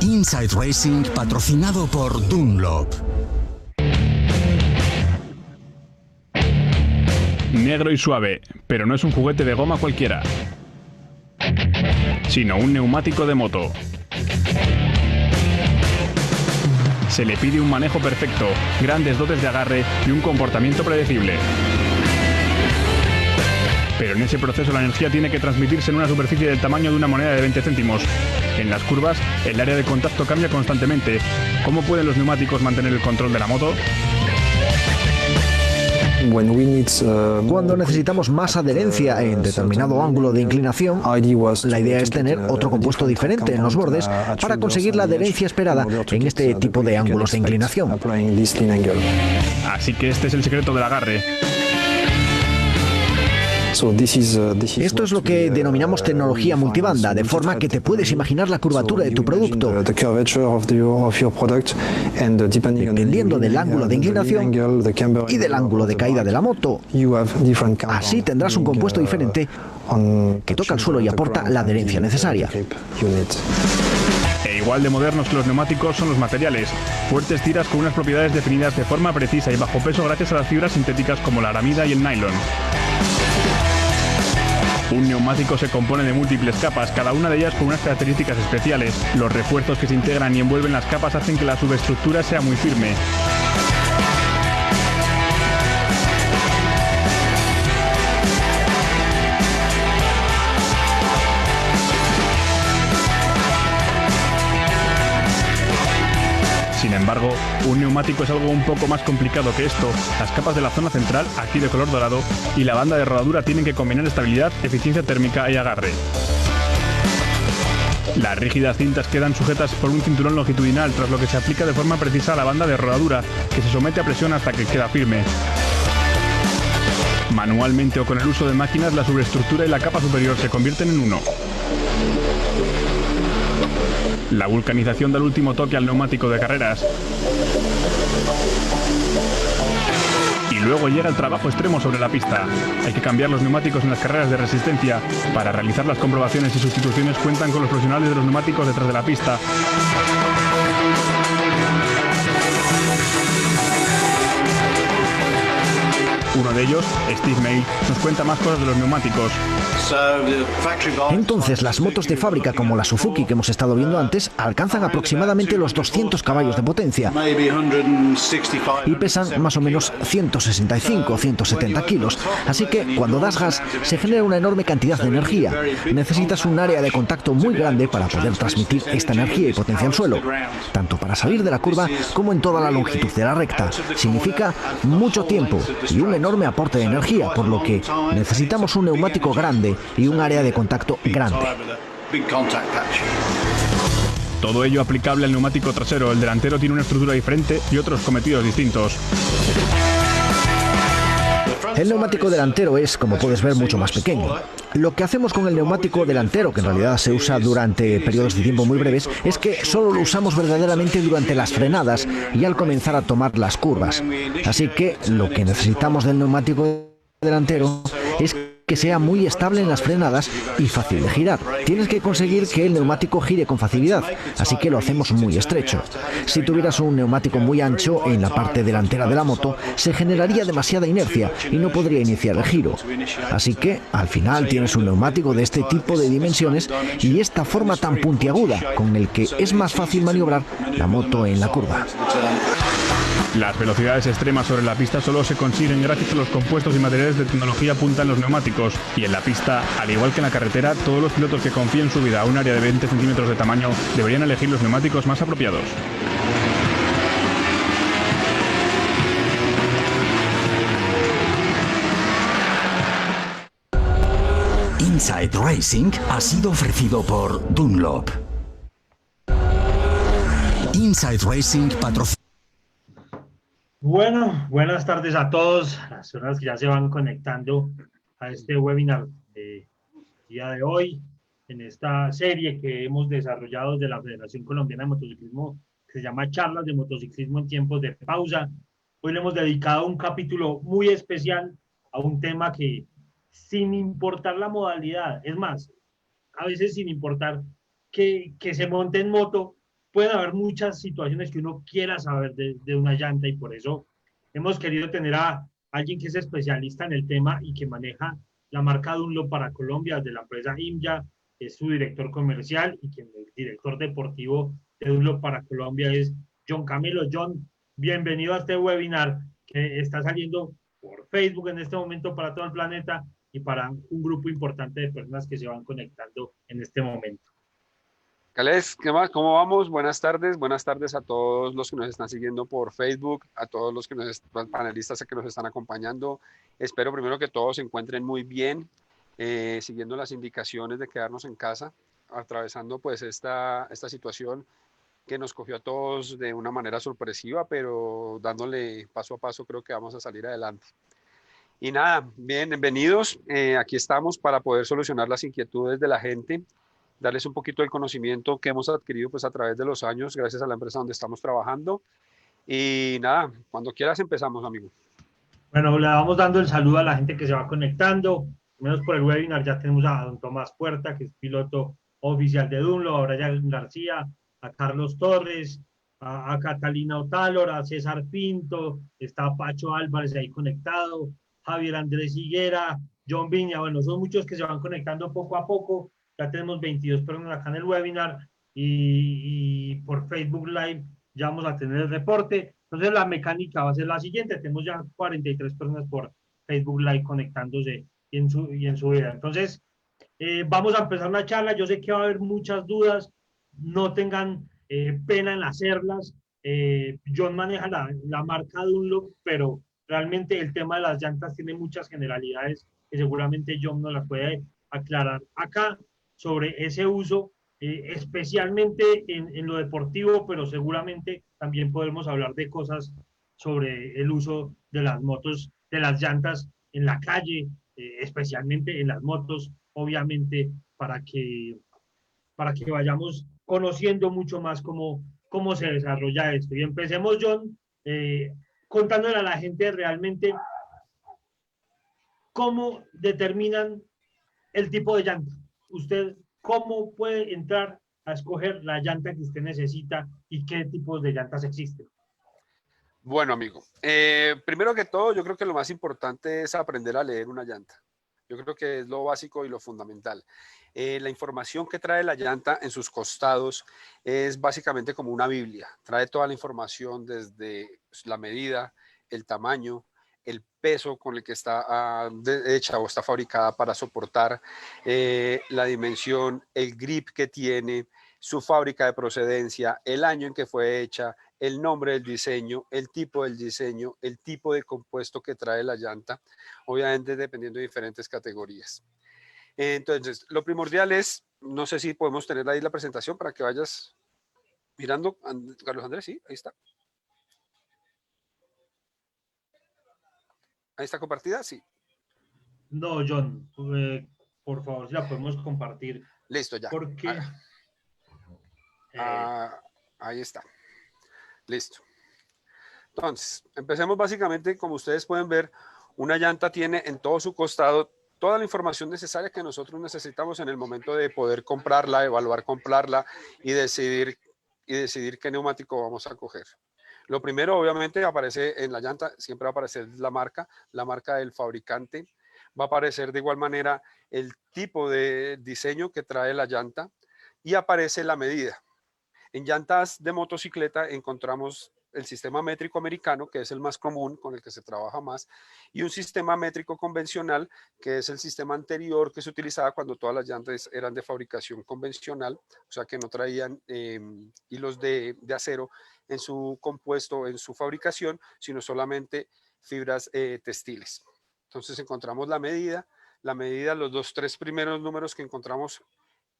Inside Racing, patrocinado por Dunlop. Negro y suave, pero no es un juguete de goma cualquiera, sino un neumático de moto. Se le pide un manejo perfecto, grandes dotes de agarre y un comportamiento predecible. Pero en ese proceso la energía tiene que transmitirse en una superficie del tamaño de una moneda de 20 céntimos. En las curvas, el área de contacto cambia constantemente. ¿Cómo pueden los neumáticos mantener el control de la moto? Cuando necesitamos más adherencia en determinado ángulo de inclinación, la idea es tener otro compuesto diferente en los bordes para conseguir la adherencia esperada en este tipo de ángulos de inclinación. Así que este es el secreto del agarre. Esto es lo que denominamos tecnología multibanda, de forma que te puedes imaginar la curvatura de tu producto. Dependiendo del ángulo de inclinación y del ángulo de caída de la moto, así tendrás un compuesto diferente que toca el suelo y aporta la adherencia necesaria. E igual de modernos que los neumáticos son los materiales. Fuertes tiras con unas propiedades definidas de forma precisa y bajo peso gracias a las fibras sintéticas como la aramida y el nylon. Un neumático se compone de múltiples capas, cada una de ellas con unas características especiales. Los refuerzos que se integran y envuelven las capas hacen que la subestructura sea muy firme. Sin embargo, un neumático es algo un poco más complicado que esto. Las capas de la zona central, aquí de color dorado, y la banda de rodadura tienen que combinar estabilidad, eficiencia térmica y agarre. Las rígidas cintas quedan sujetas por un cinturón longitudinal, tras lo que se aplica de forma precisa a la banda de rodadura, que se somete a presión hasta que queda firme. Manualmente o con el uso de máquinas, la subestructura y la capa superior se convierten en uno. La vulcanización da el último toque al neumático de carreras. Y luego llega el trabajo extremo sobre la pista. Hay que cambiar los neumáticos en las carreras de resistencia. Para realizar las comprobaciones y sustituciones cuentan con los profesionales de los neumáticos detrás de la pista. Uno de ellos, Steve Mail, nos cuenta más cosas de los neumáticos. Entonces, las motos de fábrica como la Suzuki que hemos estado viendo antes alcanzan aproximadamente los 200 caballos de potencia y pesan más o menos 165 o 170 kilos. Así que cuando das gas se genera una enorme cantidad de energía. Necesitas un área de contacto muy grande para poder transmitir esta energía y potencia al suelo, tanto para salir de la curva como en toda la longitud de la recta. Significa mucho tiempo y un enorme aporte de energía, por lo que necesitamos un neumático grande y un área de contacto grande. Todo ello aplicable al neumático trasero. El delantero tiene una estructura diferente y otros cometidos distintos. El neumático delantero es, como puedes ver, mucho más pequeño. Lo que hacemos con el neumático delantero, que en realidad se usa durante periodos de tiempo muy breves, es que solo lo usamos verdaderamente durante las frenadas y al comenzar a tomar las curvas. Así que lo que necesitamos del neumático delantero es que sea muy estable en las frenadas y fácil de girar. Tienes que conseguir que el neumático gire con facilidad, así que lo hacemos muy estrecho. Si tuvieras un neumático muy ancho en la parte delantera de la moto, se generaría demasiada inercia y no podría iniciar el giro. Así que, al final, tienes un neumático de este tipo de dimensiones y esta forma tan puntiaguda, con el que es más fácil maniobrar la moto en la curva. Las velocidades extremas sobre la pista solo se consiguen gracias a los compuestos y materiales de tecnología punta en los neumáticos. Y en la pista, al igual que en la carretera, todos los pilotos que confíen su vida a un área de 20 centímetros de tamaño deberían elegir los neumáticos más apropiados. Inside Racing ha sido ofrecido por Dunlop. Inside Racing patrocina. Bueno, buenas tardes a todos, las personas que ya se van conectando a este webinar de día de hoy, en esta serie que hemos desarrollado de la Federación Colombiana de Motociclismo, que se llama Charlas de Motociclismo en Tiempos de Pausa. Hoy le hemos dedicado un capítulo muy especial a un tema que, sin importar la modalidad, es más, a veces sin importar que se monte en moto, pueden haber muchas situaciones que uno quiera saber de una llanta y por eso hemos querido tener a alguien que es especialista en el tema y que maneja la marca Dunlop para Colombia, de la empresa IMYA, es su director comercial y quien el director deportivo de Dunlop para Colombia es John Camilo. John, bienvenido a este webinar que está saliendo por Facebook en este momento para todo el planeta y para un grupo importante de personas que se van conectando en este momento. Cales, ¿qué más? ¿Cómo vamos? Buenas tardes a todos los que nos están siguiendo por Facebook, a todos los panelistas que nos están acompañando. Espero primero que todos se encuentren muy bien, siguiendo las indicaciones de quedarnos en casa, atravesando pues esta situación que nos cogió a todos de una manera sorpresiva, pero dándole paso a paso creo que vamos a salir adelante. Y nada, bienvenidos, aquí estamos para poder solucionar las inquietudes de la gente, darles un poquito del conocimiento que hemos adquirido pues a través de los años, gracias a la empresa donde estamos trabajando. Y nada, cuando quieras empezamos, amigo. Bueno, le vamos dando el saludo a la gente que se va conectando. Menos por el webinar ya tenemos a don Tomás Puerta, que es piloto oficial de Dunlop, a Brian García, a Carlos Torres, a Catalina Otálora, a César Pinto, está Pacho Álvarez ahí conectado, Javier Andrés Higuera, John Viña. Bueno, son muchos que se van conectando poco a poco. Ya tenemos 22 personas acá en el webinar y por Facebook Live ya vamos a tener el reporte. Entonces la mecánica va a ser la siguiente. Tenemos ya 43 personas por Facebook Live conectándose y en su vida. Entonces vamos a empezar una charla. Yo sé que va a haber muchas dudas. No tengan pena en hacerlas. John maneja la marca Dunlop, pero realmente el tema de las llantas tiene muchas generalidades que seguramente John nos las puede aclarar acá sobre ese uso, especialmente en lo deportivo, pero seguramente también podemos hablar de cosas sobre el uso de las motos, de las llantas en la calle, especialmente en las motos, obviamente, para que vayamos conociendo mucho más cómo se desarrolla esto. Y empecemos, John, contándole a la gente realmente cómo determinan el tipo de llanta. Usted, ¿cómo puede entrar a escoger la llanta que usted necesita y qué tipos de llantas existen? Bueno, amigo, primero que todo, yo creo que lo más importante es aprender a leer una llanta. Yo creo que es lo básico y lo fundamental. La información que trae la llanta en sus costados es básicamente como una Biblia. Trae toda la información desde la medida, el tamaño, el peso con el que está hecha o está fabricada para soportar, la dimensión, el grip que tiene, su fábrica de procedencia, el año en que fue hecha, el nombre del diseño, el tipo del diseño, el tipo de compuesto que trae la llanta, obviamente dependiendo de diferentes categorías. Entonces, lo primordial es, no sé si podemos tener ahí la presentación para que vayas mirando, Carlos Andrés, sí, ahí está. ¿Ahí está compartida? Sí. No, John, por favor, si la podemos compartir. Listo, ya. Porque... ahí está. Listo. Entonces, empecemos básicamente, como ustedes pueden ver, una llanta tiene en todo su costado toda la información necesaria que nosotros necesitamos en el momento de poder comprarla, evaluar comprarla y decidir qué neumático vamos a coger. Lo primero, obviamente, aparece en la llanta, siempre va a aparecer la marca del fabricante. Va a aparecer de igual manera el tipo de diseño que trae la llanta y aparece la medida. En llantas de motocicleta encontramos el sistema métrico americano, que es el más común, con el que se trabaja más, y un sistema métrico convencional, que es el sistema anterior que se utilizaba cuando todas las llantas eran de fabricación convencional, o sea que no traían hilos de acero en su compuesto, en su fabricación, sino solamente fibras textiles. Entonces encontramos la medida, los tres primeros números que encontramos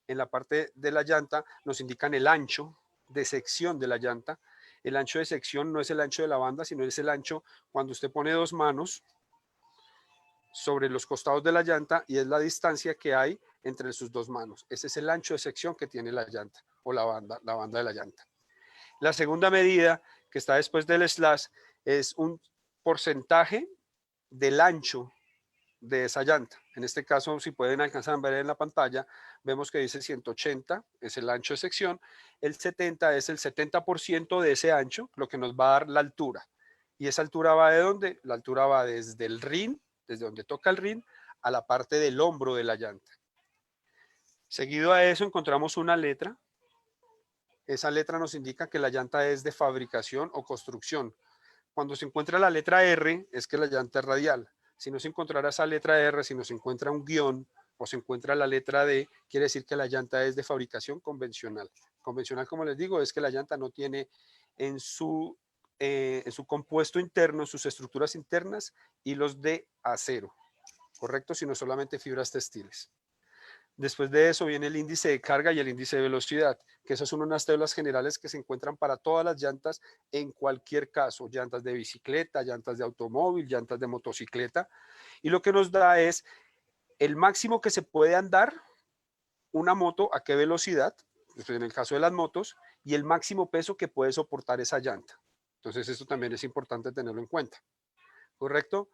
en la parte de la llanta nos indican el ancho de sección de la llanta. El ancho de sección no es el ancho de la banda, sino es el ancho cuando usted pone dos manos sobre los costados de la llanta y es la distancia que hay entre sus dos manos. Ese es el ancho de sección que tiene la llanta o la banda de la llanta. La segunda medida que está después del slash es un porcentaje del ancho de esa llanta. En este caso, si pueden alcanzar a ver en la pantalla, vemos que dice 180, es el ancho de sección, el 70 es el 70% de ese ancho, lo que nos va a dar la altura. ¿Y esa altura va de dónde? La altura va desde el rin, desde donde toca el rin, a la parte del hombro de la llanta. Seguido a eso encontramos una letra. Esa letra nos indica que la llanta es de fabricación o construcción. Cuando se encuentra la letra R, es que la llanta es radial. Si no se encontrara esa letra R, si no se encuentra un guión o se encuentra la letra D, quiere decir que la llanta es de fabricación convencional. Convencional, como les digo, es que la llanta no tiene en su compuesto interno, sus estructuras internas, hilos de acero, ¿correcto? Sino solamente fibras textiles. Después de eso viene el índice de carga y el índice de velocidad, que esas son unas tablas generales que se encuentran para todas las llantas en cualquier caso, llantas de bicicleta, llantas de automóvil, llantas de motocicleta, y lo que nos da es el máximo que se puede andar una moto a qué velocidad, en el caso de las motos, y el máximo peso que puede soportar esa llanta. Entonces esto también es importante tenerlo en cuenta, ¿correcto?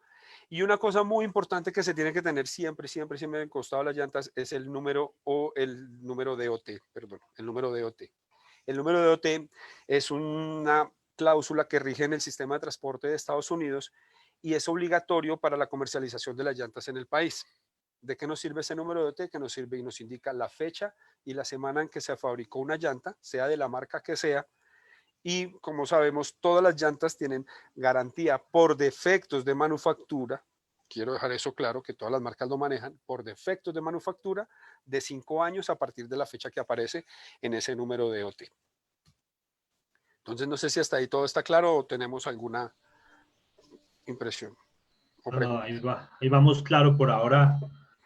Y una cosa muy importante que se tiene que tener siempre en costado de las llantas es el número DOT, perdón, el número DOT. El número DOT es una cláusula que rige en el sistema de transporte de Estados Unidos y es obligatorio para la comercialización de las llantas en el país. ¿De qué nos sirve ese número DOT? Que nos sirve y nos indica la fecha y la semana en que se fabricó una llanta, sea de la marca que sea. Y como sabemos, todas las llantas tienen garantía por defectos de manufactura. Quiero dejar eso claro, que todas las marcas lo manejan, por defectos de manufactura, de 5 años a partir de la fecha que aparece en ese número de OT. Entonces, no sé si hasta ahí todo está claro o tenemos alguna impresión. No, ahí vamos claro por ahora,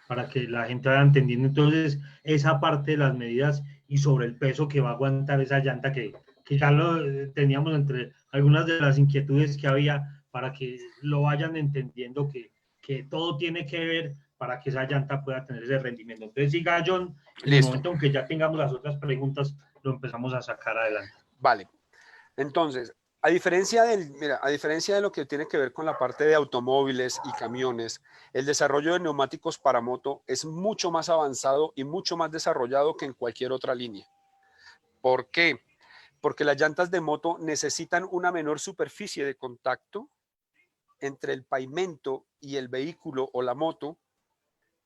para que la gente vaya entendiendo entonces esa parte de las medidas y sobre el peso que va a aguantar esa llanta que ya lo teníamos entre algunas de las inquietudes que había, para que lo vayan entendiendo que todo tiene que ver para que esa llanta pueda tener ese rendimiento. Entonces siga John, en el momento en que ya tengamos las otras preguntas, lo empezamos a sacar adelante. Vale, entonces, a diferencia de lo que tiene que ver con la parte de automóviles y camiones, el desarrollo de neumáticos para moto es mucho más avanzado y mucho más desarrollado que en cualquier otra línea. ¿Por qué? Porque las llantas de moto necesitan una menor superficie de contacto entre el pavimento y el vehículo o la moto.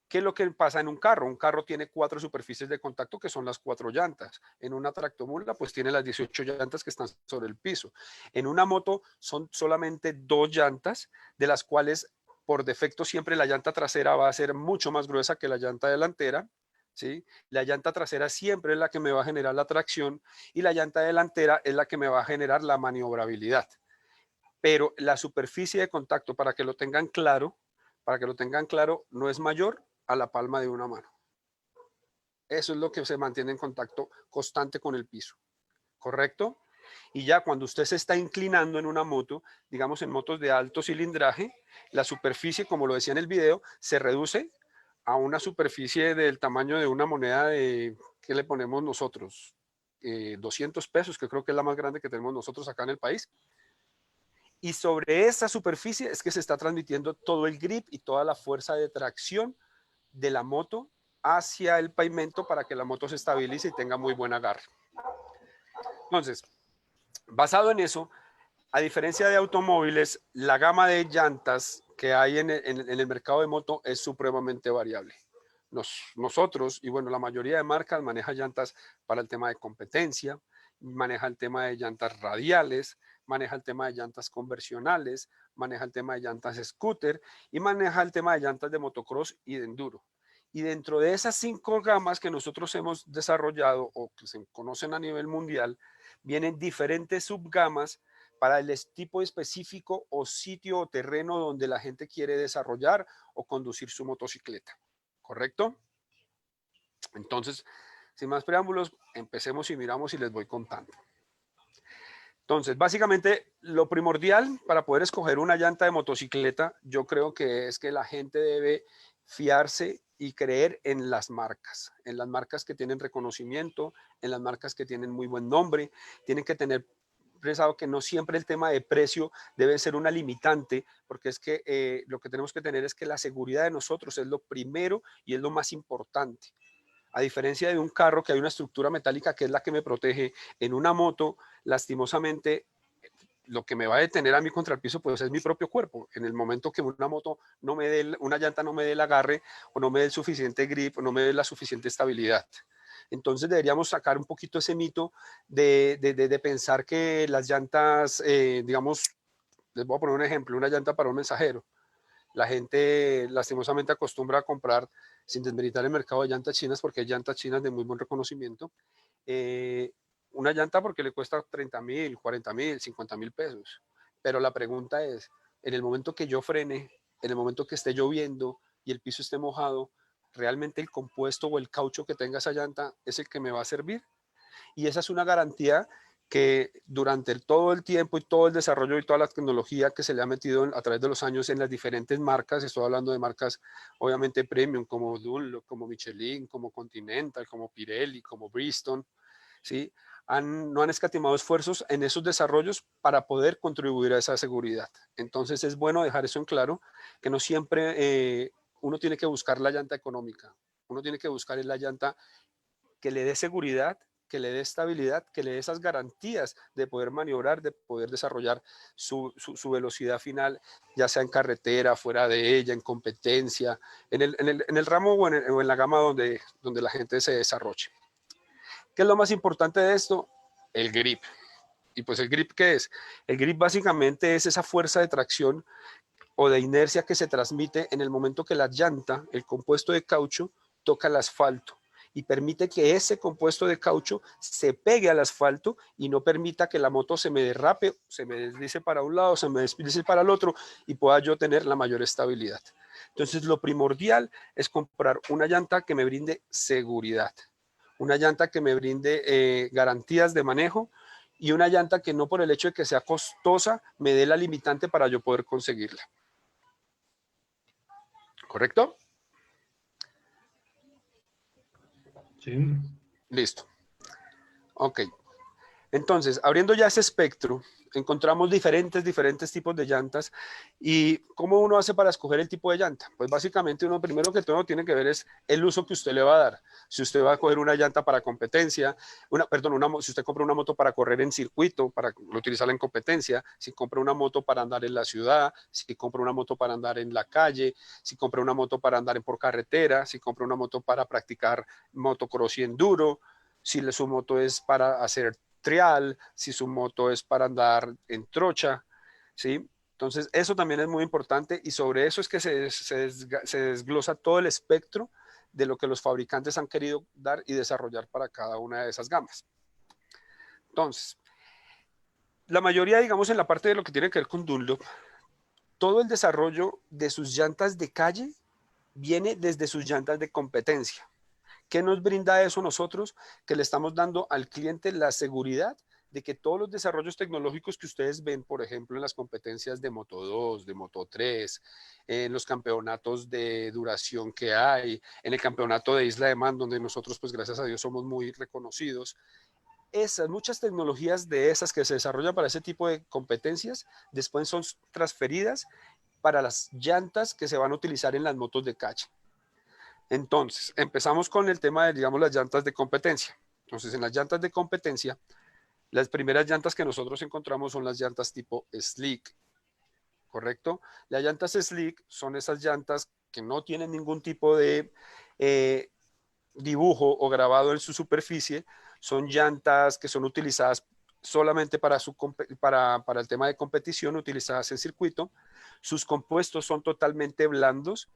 ¿Qué es lo que pasa en un carro? Un carro tiene 4 superficies de contacto, que son las 4 llantas. En una tractomula, pues tiene las 18 llantas que están sobre el piso. En una moto son solamente 2 llantas, de las cuales por defecto siempre la llanta trasera va a ser mucho más gruesa que la llanta delantera, ¿sí? La llanta trasera siempre es la que me va a generar la tracción y la llanta delantera es la que me va a generar la maniobrabilidad. Pero la superficie de contacto, para que lo tengan claro, no es mayor a la palma de una mano. Eso es lo que se mantiene en contacto constante con el piso, ¿correcto? Y ya cuando usted se está inclinando en una moto, digamos en motos de alto cilindraje, la superficie, como lo decía en el video, se reduce a una superficie del tamaño de una moneda de, ¿qué le ponemos nosotros? 200 pesos, que creo que es la más grande que tenemos nosotros acá en el país. Y sobre esa superficie es que se está transmitiendo todo el grip y toda la fuerza de tracción de la moto hacia el pavimento para que la moto se estabilice y tenga muy buen agarre. Entonces, basado en eso, a diferencia de automóviles, la gama de llantas que hay en el mercado de moto es supremamente variable. Nosotros, y bueno, la mayoría de marcas maneja llantas para el tema de competencia, maneja el tema de llantas radiales, maneja el tema de llantas conversionales, maneja el tema de llantas scooter y maneja el tema de llantas de motocross y de enduro. Y dentro de esas 5 gamas que nosotros hemos desarrollado o que se conocen a nivel mundial, vienen diferentes subgamas para el tipo específico o sitio o terreno donde la gente quiere desarrollar o conducir su motocicleta. ¿Correcto? Entonces, sin más preámbulos, empecemos y miramos y les voy contando. Entonces, básicamente, lo primordial para poder escoger una llanta de motocicleta, yo creo que es que la gente debe fiarse y creer en las marcas que tienen reconocimiento, en las marcas que tienen muy buen nombre, tienen que tener pensado que no siempre el tema de precio debe ser una limitante, porque es que lo que tenemos que tener es que la seguridad de nosotros es lo primero y es lo más importante. A diferencia de un carro que hay una estructura metálica que es la que me protege, en una moto, lastimosamente, lo que me va a detener a mí contra el piso pues es mi propio cuerpo. En el momento que una moto no me dé, una llanta no me dé el agarre o no me dé el suficiente grip o no me dé la suficiente estabilidad. Entonces deberíamos sacar un poquito ese mito de pensar que las llantas, digamos, les voy a poner un ejemplo, una llanta para un mensajero. La gente lastimosamente acostumbra a comprar, sin desmeritar el mercado de llantas chinas, porque hay llantas chinas de muy buen reconocimiento, una llanta porque le cuesta 30.000, 40.000, 50.000 pesos. Pero la pregunta es, en el momento que yo frene, en el momento que esté lloviendo y el piso esté mojado, ¿realmente el compuesto o el caucho que tenga esa llanta es el que me va a servir? Y esa es una garantía que durante todo el tiempo y todo el desarrollo y toda la tecnología que se le ha metido a través de los años en las diferentes marcas, estoy hablando de marcas obviamente premium como Dunlop, como Michelin, como Continental, como Pirelli, como Bridgestone, ¿sí? No han escatimado esfuerzos en esos desarrollos para poder contribuir a esa seguridad. Entonces es bueno dejar eso en claro, que no siempre uno tiene que buscar la llanta económica, uno tiene que buscar la llanta que le dé seguridad, que le dé estabilidad, que le dé esas garantías de poder maniobrar, de poder desarrollar su velocidad final, ya sea en carretera, fuera de ella, en competencia, en el ramo o en la gama donde la gente se desarrolle. ¿Qué es lo más importante de esto? El grip. Y pues el grip, ¿qué es? El grip básicamente es esa fuerza de tracción o de inercia que se transmite en el momento que la llanta, el compuesto de caucho, toca el asfalto y permite que ese compuesto de caucho se pegue al asfalto y no permita que la moto se me derrape, se me deslice para un lado, se me deslice para el otro y pueda yo tener la mayor estabilidad. Entonces lo primordial es comprar una llanta que me brinde seguridad, una llanta que me brinde garantías de manejo y una llanta que no por el hecho de que sea costosa me dé la limitante para yo poder conseguirla. ¿Correcto? Sí. Listo. Ok. Entonces, abriendo ya ese espectro, encontramos diferentes tipos de llantas. ¿Y cómo uno hace para escoger el tipo de llanta? Pues básicamente uno primero que todo tiene que ver es el uso que usted le va a dar. Si usted va a coger una llanta para competencia, si usted compra una moto para correr en circuito, para utilizarla en competencia, si compra una moto para andar en la ciudad, si compra una moto para andar en la calle, si compra una moto para andar por carretera, si compra una moto para practicar motocross y enduro, si su moto es para hacer trial, si su moto es para andar en trocha, ¿sí? Entonces, eso también es muy importante y sobre eso es que se desglosa todo el espectro de lo que los fabricantes han querido dar y desarrollar para cada una de esas gamas. Entonces, la mayoría, digamos, en la parte de lo que tiene que ver con Dunlop, todo el desarrollo de sus llantas de calle viene desde sus llantas de competencia. ¿Qué nos brinda eso a nosotros? Que le estamos dando al cliente la seguridad de que todos los desarrollos tecnológicos que ustedes ven, por ejemplo, en las competencias de Moto 2, de Moto 3, en los campeonatos de duración que hay, en el campeonato de Isla de Man, donde nosotros, pues gracias a Dios, somos muy reconocidos, muchas tecnologías de esas que se desarrollan para ese tipo de competencias, después son transferidas para las llantas que se van a utilizar en las motos de calle. Entonces, empezamos con el tema de, digamos, las llantas de competencia. Entonces, en las llantas de competencia, las primeras llantas que nosotros encontramos son las llantas tipo slick, ¿correcto? Las llantas slick son esas llantas que no tienen ningún tipo de dibujo o grabado en su superficie, son llantas que son utilizadas solamente para el tema de competición, utilizadas en circuito. Sus compuestos son totalmente blandos.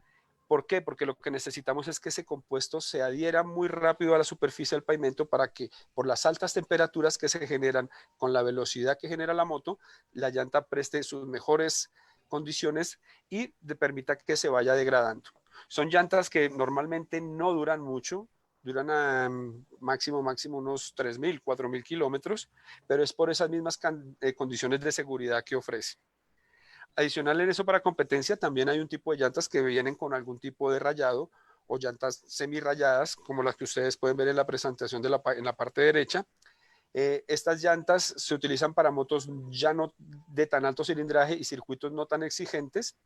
¿Por qué? Porque lo que necesitamos es que ese compuesto se adhiera muy rápido a la superficie del pavimento para que por las altas temperaturas que se generan con la velocidad que genera la moto, la llanta preste sus mejores condiciones y permita que se vaya degradando. Son llantas que normalmente no duran mucho, duran a máximo unos 3.000, 4.000 kilómetros, pero es por esas mismas condiciones de seguridad que ofrece. Adicional en eso, para competencia también hay un tipo de llantas que vienen con algún tipo de rayado o llantas semi rayadas, como las que ustedes pueden ver en la presentación en la parte derecha. Estas llantas se utilizan para motos ya no de tan alto cilindraje y circuitos no tan exigentes,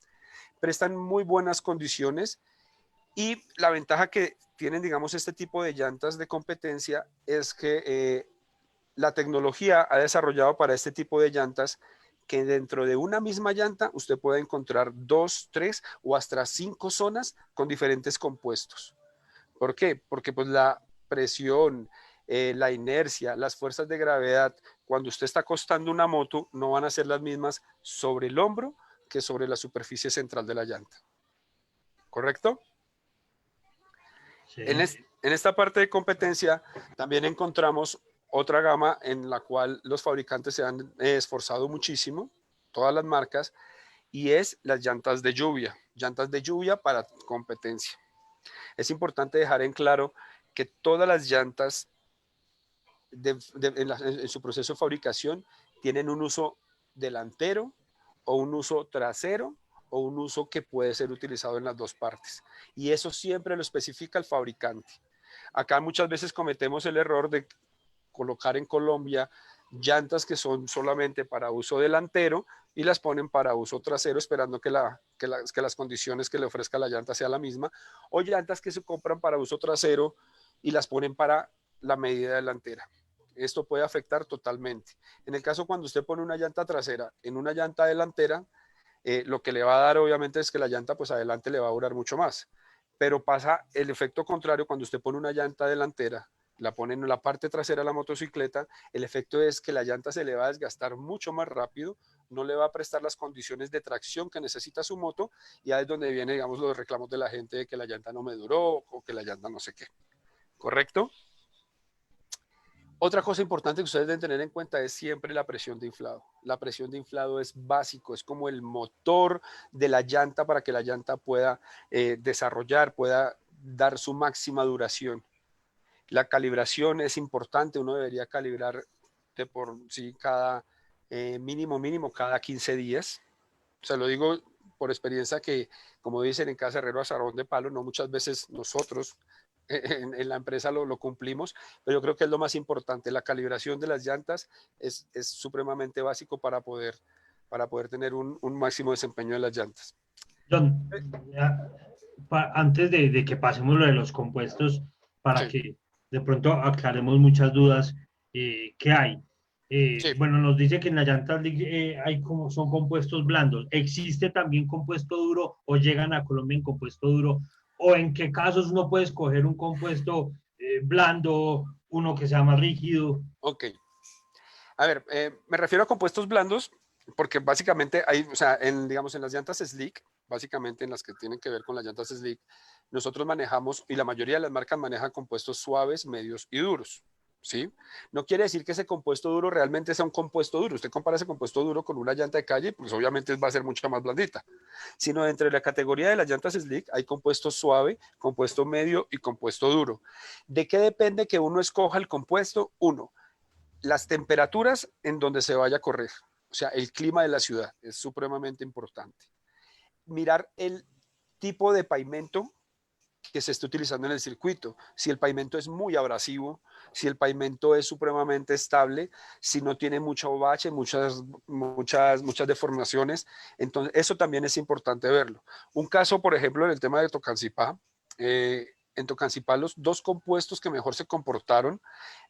prestan muy buenas condiciones y la ventaja que tienen, digamos, este tipo de llantas de competencia es que la tecnología ha desarrollado para este tipo de llantas que dentro de una misma llanta usted puede encontrar 2, 3 o hasta 5 zonas con diferentes compuestos. ¿Por qué? Porque pues la presión, la inercia, las fuerzas de gravedad, cuando usted está acostando una moto, no van a ser las mismas sobre el hombro que sobre la superficie central de la llanta. ¿Correcto? Sí. En esta parte de competencia también encontramos otra gama en la cual los fabricantes se han esforzado muchísimo, todas las marcas, y es las llantas de lluvia para competencia. Es importante dejar en claro que todas las llantas en su proceso de fabricación tienen un uso delantero o un uso trasero o un uso que puede ser utilizado en las dos partes. Y eso siempre lo especifica el fabricante. Acá muchas veces cometemos el error de colocar en Colombia llantas que son solamente para uso delantero y las ponen para uso trasero esperando que las condiciones que le ofrezca la llanta sea la misma, o llantas que se compran para uso trasero y las ponen para la medida delantera. Esto puede afectar totalmente. En el caso cuando usted pone una llanta trasera en una llanta delantera, lo que le va a dar obviamente es que la llanta pues adelante le va a durar mucho más, pero pasa el efecto contrario cuando usted pone una llanta delantera, la pone en la parte trasera de la motocicleta, el efecto es que la llanta se le va a desgastar mucho más rápido, no le va a prestar las condiciones de tracción que necesita su moto, y ahí es donde vienen, digamos, los reclamos de la gente de que la llanta no me duró o que la llanta no sé qué. ¿Correcto? Otra cosa importante que ustedes deben tener en cuenta es siempre la presión de inflado. La presión de inflado es básico, es como el motor de la llanta para que la llanta pueda desarrollar, pueda dar su máxima duración. La calibración es importante, uno debería calibrar de por sí cada mínimo cada 15 días. Se lo digo por experiencia que, como dicen en casa herrero asador de palo, no muchas veces nosotros en la empresa lo cumplimos, pero yo creo que es lo más importante. La calibración de las llantas es supremamente básico para poder tener un máximo desempeño de las llantas. John, antes de que pasemos lo de los compuestos, para Sí. que de pronto aclaremos muchas dudas que hay. Sí. Bueno, nos dice que en la llanta hay como son compuestos blandos. ¿Existe también compuesto duro o llegan a Colombia en compuesto duro? ¿O en qué casos uno puede escoger un compuesto blando, uno que sea más rígido? Ok. A ver, me refiero a compuestos blandos porque básicamente hay, o sea, digamos, en las llantas slick, básicamente en las que tienen que ver con las llantas slick, nosotros manejamos, y la mayoría de las marcas manejan compuestos suaves, medios y duros, ¿sí? No quiere decir que ese compuesto duro realmente sea un compuesto duro. Usted compara ese compuesto duro con una llanta de calle, pues obviamente va a ser mucho más blandita. Sino dentro de la categoría de las llantas slick hay compuesto suave, compuesto medio y compuesto duro. ¿De qué depende que uno escoja el compuesto? Uno, las temperaturas en donde se vaya a correr, o sea, el clima de la ciudad es supremamente importante. Mirar el tipo de pavimento que se esté utilizando en el circuito, si el pavimento es muy abrasivo, si el pavimento es supremamente estable, si no tiene mucho bache, muchas deformaciones, entonces eso también es importante verlo. Un caso, por ejemplo, en el tema de Tocancipá, en Tocancipá los dos compuestos que mejor se comportaron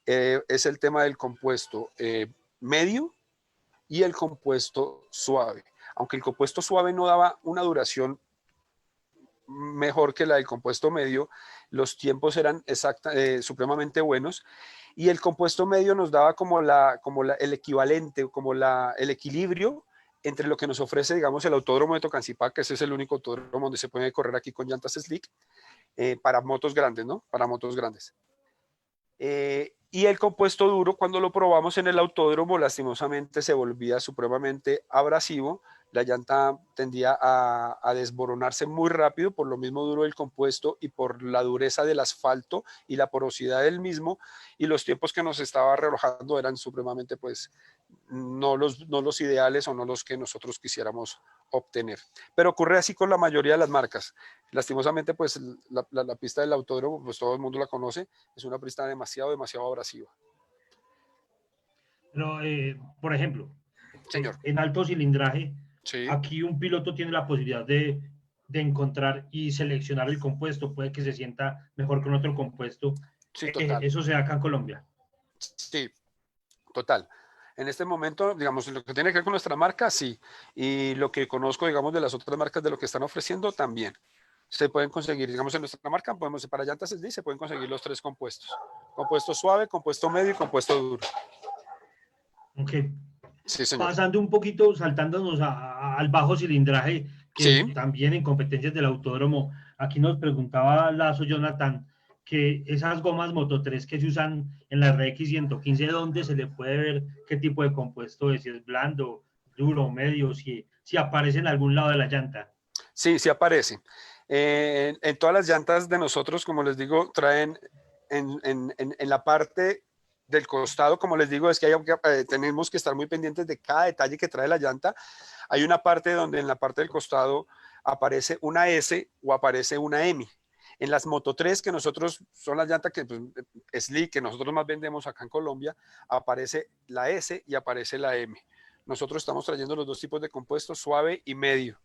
es el tema del compuesto medio y el compuesto suave. Aunque el compuesto suave no daba una duración mejor que la del compuesto medio, los tiempos eran supremamente buenos, y el compuesto medio nos daba como el equivalente, como el equilibrio entre lo que nos ofrece, digamos, el autódromo de Tocancipá, que ese es el único autódromo donde se puede correr aquí con llantas slick, para motos grandes, ¿no? Para motos grandes. Y el compuesto duro, cuando lo probamos en el autódromo, lastimosamente se volvía supremamente abrasivo, la llanta tendía a desboronarse muy rápido por lo mismo duro del compuesto y por la dureza del asfalto y la porosidad del mismo, y los tiempos que nos estaba relojando eran supremamente, pues, no los ideales o no los que nosotros quisiéramos obtener. Pero ocurre así con la mayoría de las marcas. Lastimosamente, pues la pista del autódromo, pues todo el mundo la conoce, es una pista demasiado abrasiva. Pero, por ejemplo, Señor. en alto cilindraje, Sí, aquí un piloto tiene la posibilidad de encontrar y seleccionar el compuesto, puede que se sienta mejor con otro compuesto. sí, total. Eso se da acá en Colombia. Sí, total. En este momento, digamos, lo que tiene que ver con nuestra marca, sí. Y lo que conozco, digamos, de las otras marcas de lo que están ofreciendo, también. Se pueden conseguir, digamos, en nuestra marca, podemos, para llantas SD, se pueden conseguir los tres compuestos. Compuesto suave, compuesto medio y compuesto duro. Aunque Sí, señor. pasando un poquito, saltándonos al bajo cilindraje, que Sí, también en competencias del autódromo, aquí nos preguntaba Lazo Jonathan, que esas gomas Moto 3 que se usan en la RX 115, ¿dónde se le puede ver qué tipo de compuesto es? Si es blando, duro, medio, si aparece en algún lado de la llanta. sí, sí aparece. En todas las llantas de nosotros, como les digo, traen en la parte del costado, como les digo, es que tenemos que estar muy pendientes de cada detalle que trae la llanta. Hay una parte donde en la parte del costado aparece una S o aparece una M. En las Moto 3, que nosotros son las llantas que pues, Slick, que nosotros más vendemos acá en Colombia, aparece la S y aparece la M. Nosotros estamos trayendo los dos tipos de compuestos, suave y medio.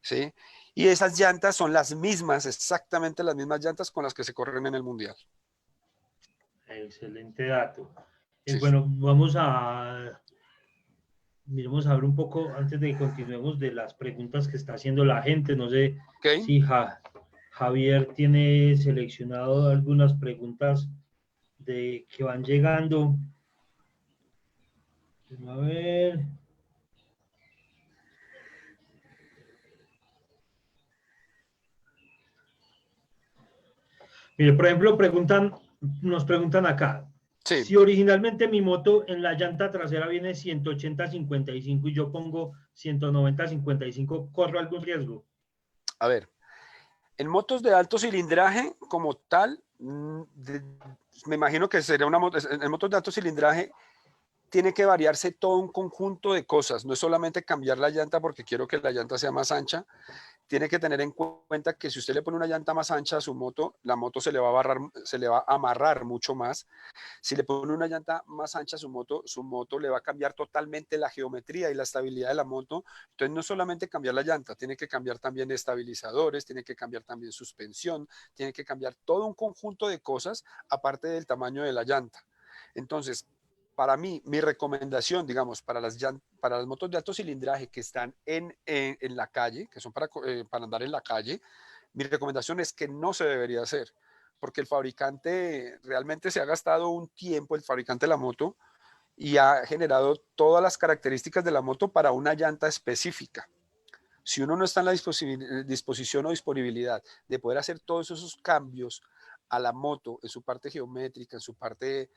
¿Sí? Y esas llantas son las mismas, exactamente las mismas llantas con las que se corren en el Mundial. Excelente dato. Sí. Bueno, miremos a ver un poco, antes de que continuemos, de las preguntas que está haciendo la gente. No sé Ok. si Javier tiene seleccionado algunas preguntas que van llegando. A ver. Mire, por ejemplo, nos preguntan acá, Sí. si originalmente mi moto en la llanta trasera viene 180-55 y yo pongo 190-55, ¿corro algún riesgo? A ver, en motos de alto cilindraje como tal, me imagino que sería una moto, en motos de alto cilindraje tiene que variarse todo un conjunto de cosas. No es solamente cambiar la llanta porque quiero que la llanta sea más ancha, tiene que tener en cuenta que si usted le pone una llanta más ancha a su moto, la moto se le va a barrar, se le va a amarrar mucho más. Si le pone una llanta más ancha a su moto le va a cambiar totalmente la geometría y la estabilidad de la moto. Entonces no solamente cambiar la llanta, tiene que cambiar también estabilizadores, tiene que cambiar también suspensión, tiene que cambiar todo un conjunto de cosas aparte del tamaño de la llanta. Entonces, para mí, mi recomendación, digamos, para las motos de alto cilindraje que están en la calle, que son para andar en la calle, mi recomendación es que no se debería hacer, porque el fabricante realmente se ha gastado un tiempo, el fabricante de la moto, y ha generado todas las características de la moto para una llanta específica. Si uno no está en la disposición o disponibilidad de poder hacer todos esos cambios a la moto, en su parte geométrica, en su parte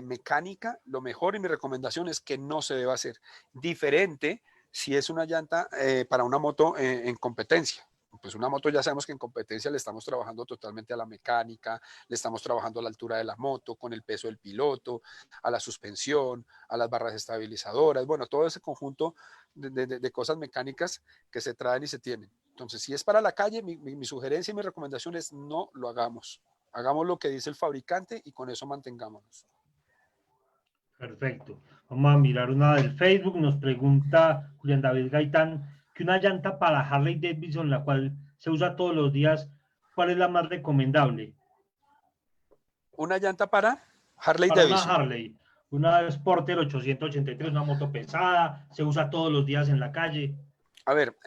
mecánica, lo mejor y mi recomendación es que no se deba hacer. Diferente si es una llanta para una moto en competencia. Pues una moto ya sabemos que en competencia le estamos trabajando totalmente a la mecánica, le estamos trabajando a la altura de la moto, con el peso del piloto, a la suspensión, a las barras estabilizadoras, bueno, todo ese conjunto de cosas mecánicas que se traen y se tienen. Entonces, si es para la calle, mi sugerencia y mi recomendación es no lo hagamos. Hagamos lo que dice el fabricante y con eso mantengámonos. Perfecto. Vamos a mirar una del Facebook. Nos pregunta Julián David Gaitán que una llanta para Harley Davidson, la cual se usa todos los días, ¿cuál es la más recomendable? Una llanta para Harley Para una Davidson. Harley, una Sporter 883, una moto pesada, se usa todos los días en la calle. A ver,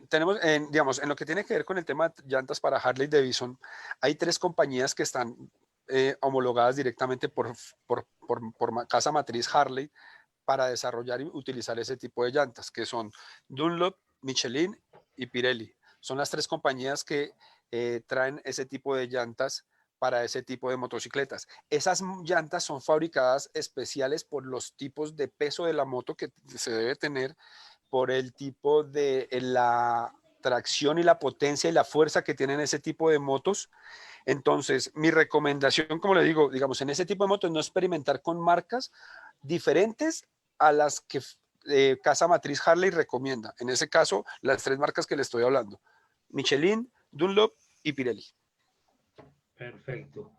tenemos, digamos, en lo que tiene que ver con el tema de llantas para Harley Davidson, hay tres compañías que están homologadas directamente por casa matriz Harley para desarrollar y utilizar ese tipo de llantas, que son Dunlop, Michelin y Pirelli. Son las tres compañías que traen ese tipo de llantas para ese tipo de motocicletas. Esas llantas son fabricadas especiales por los tipos de peso de la moto que se debe tener, por el tipo de la tracción y la potencia y la fuerza que tienen ese tipo de motos. Entonces, mi recomendación, como le digo, digamos, en ese tipo de motos no experimentar con marcas diferentes a las que casa matriz Harley recomienda. En ese caso, las tres marcas que le estoy hablando: Michelin, Dunlop y Pirelli. Perfecto.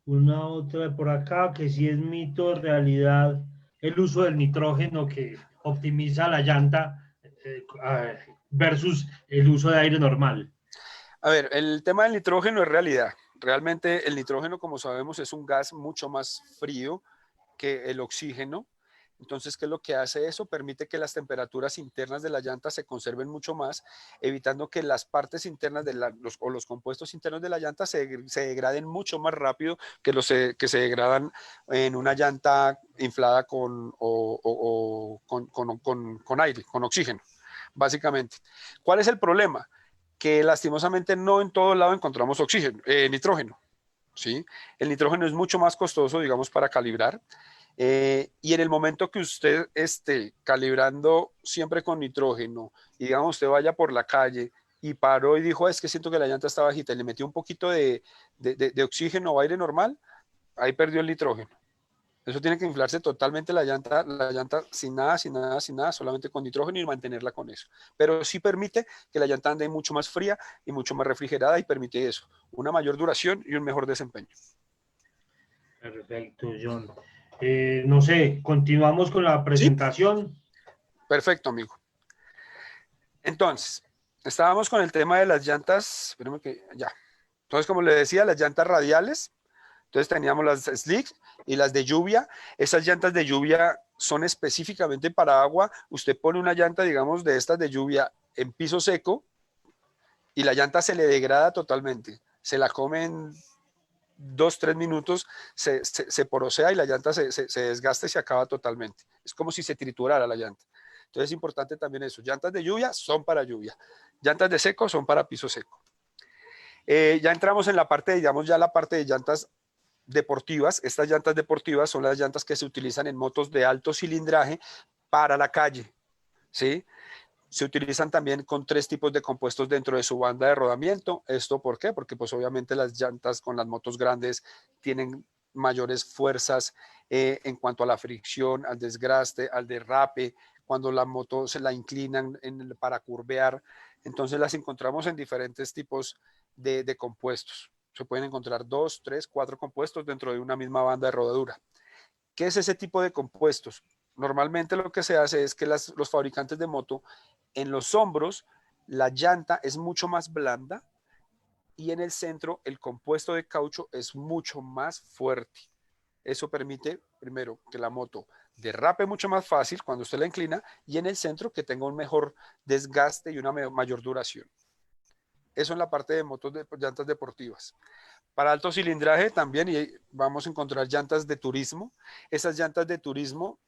Una otra por acá, que si es mito, realidad, el uso del nitrógeno que optimiza la llanta versus el uso de aire normal? A ver, el tema del nitrógeno es realidad. Realmente el nitrógeno, como sabemos, es un gas mucho más frío que el oxígeno. Entonces, ¿qué es lo que hace eso? Permite que las temperaturas internas de la llanta se conserven mucho más, evitando que las partes internas o los compuestos internos de la llanta se degraden mucho más rápido que los que se degradan en una llanta inflada con aire, con oxígeno, básicamente. ¿Cuál es el problema? Que lastimosamente no en todo lado encontramos nitrógeno, ¿sí? El nitrógeno es mucho más costoso, digamos, para calibrar. Y en el momento que usted esté calibrando siempre con nitrógeno, y digamos usted vaya por la calle y paró y dijo, es que siento que la llanta está bajita, y le metió un poquito de oxígeno o aire normal, ahí perdió el nitrógeno. Eso tiene que inflarse totalmente la llanta sin nada, sin nada, sin nada, solamente con nitrógeno y mantenerla con eso. Pero sí permite que la llanta ande mucho más fría y mucho más refrigerada y permite eso, una mayor duración y un mejor desempeño. Perfecto, John. No sé, continuamos con la ¿Sí? presentación. Perfecto, amigo. Entonces, estábamos con el tema de las llantas, espérame que ya. Entonces, como le decía, las llantas radiales, entonces teníamos las slick y las de lluvia. Esas llantas de lluvia son específicamente para agua. Usted pone una llanta, digamos, de estas de lluvia en piso seco y la llanta se le degrada totalmente. Se la come en 2-3 minutos, se porosea y la llanta se desgasta y se acaba totalmente. Es como si se triturara la llanta. Entonces es importante también eso. Llantas de lluvia son para lluvia. Llantas de seco son para piso seco. Ya entramos en la parte, digamos, ya la parte de llantas deportivas. Estas llantas deportivas son las llantas que se utilizan en motos de alto cilindraje para la calle, ¿sí? Se utilizan también con 3 tipos de compuestos dentro de su banda de rodamiento. ¿Esto por qué? Porque pues obviamente las llantas con las motos grandes tienen mayores fuerzas en cuanto a la fricción, al desgaste, al derrape, cuando la moto se la inclinan para curvear. Entonces las encontramos en diferentes tipos de compuestos. Se pueden encontrar 2, 3, 4 compuestos dentro de una misma banda de rodadura. ¿Qué es ese tipo de compuestos? Normalmente lo que se hace es que los fabricantes de moto, en los hombros, la llanta es mucho más blanda y en el centro el compuesto de caucho es mucho más fuerte. Eso permite, primero, que la moto derrape mucho más fácil cuando usted la inclina y en el centro que tenga un mejor desgaste y una mayor duración. Eso en la parte de motos de llantas deportivas. Para alto cilindraje también y vamos a encontrar llantas de turismo. Esas llantas de turismo,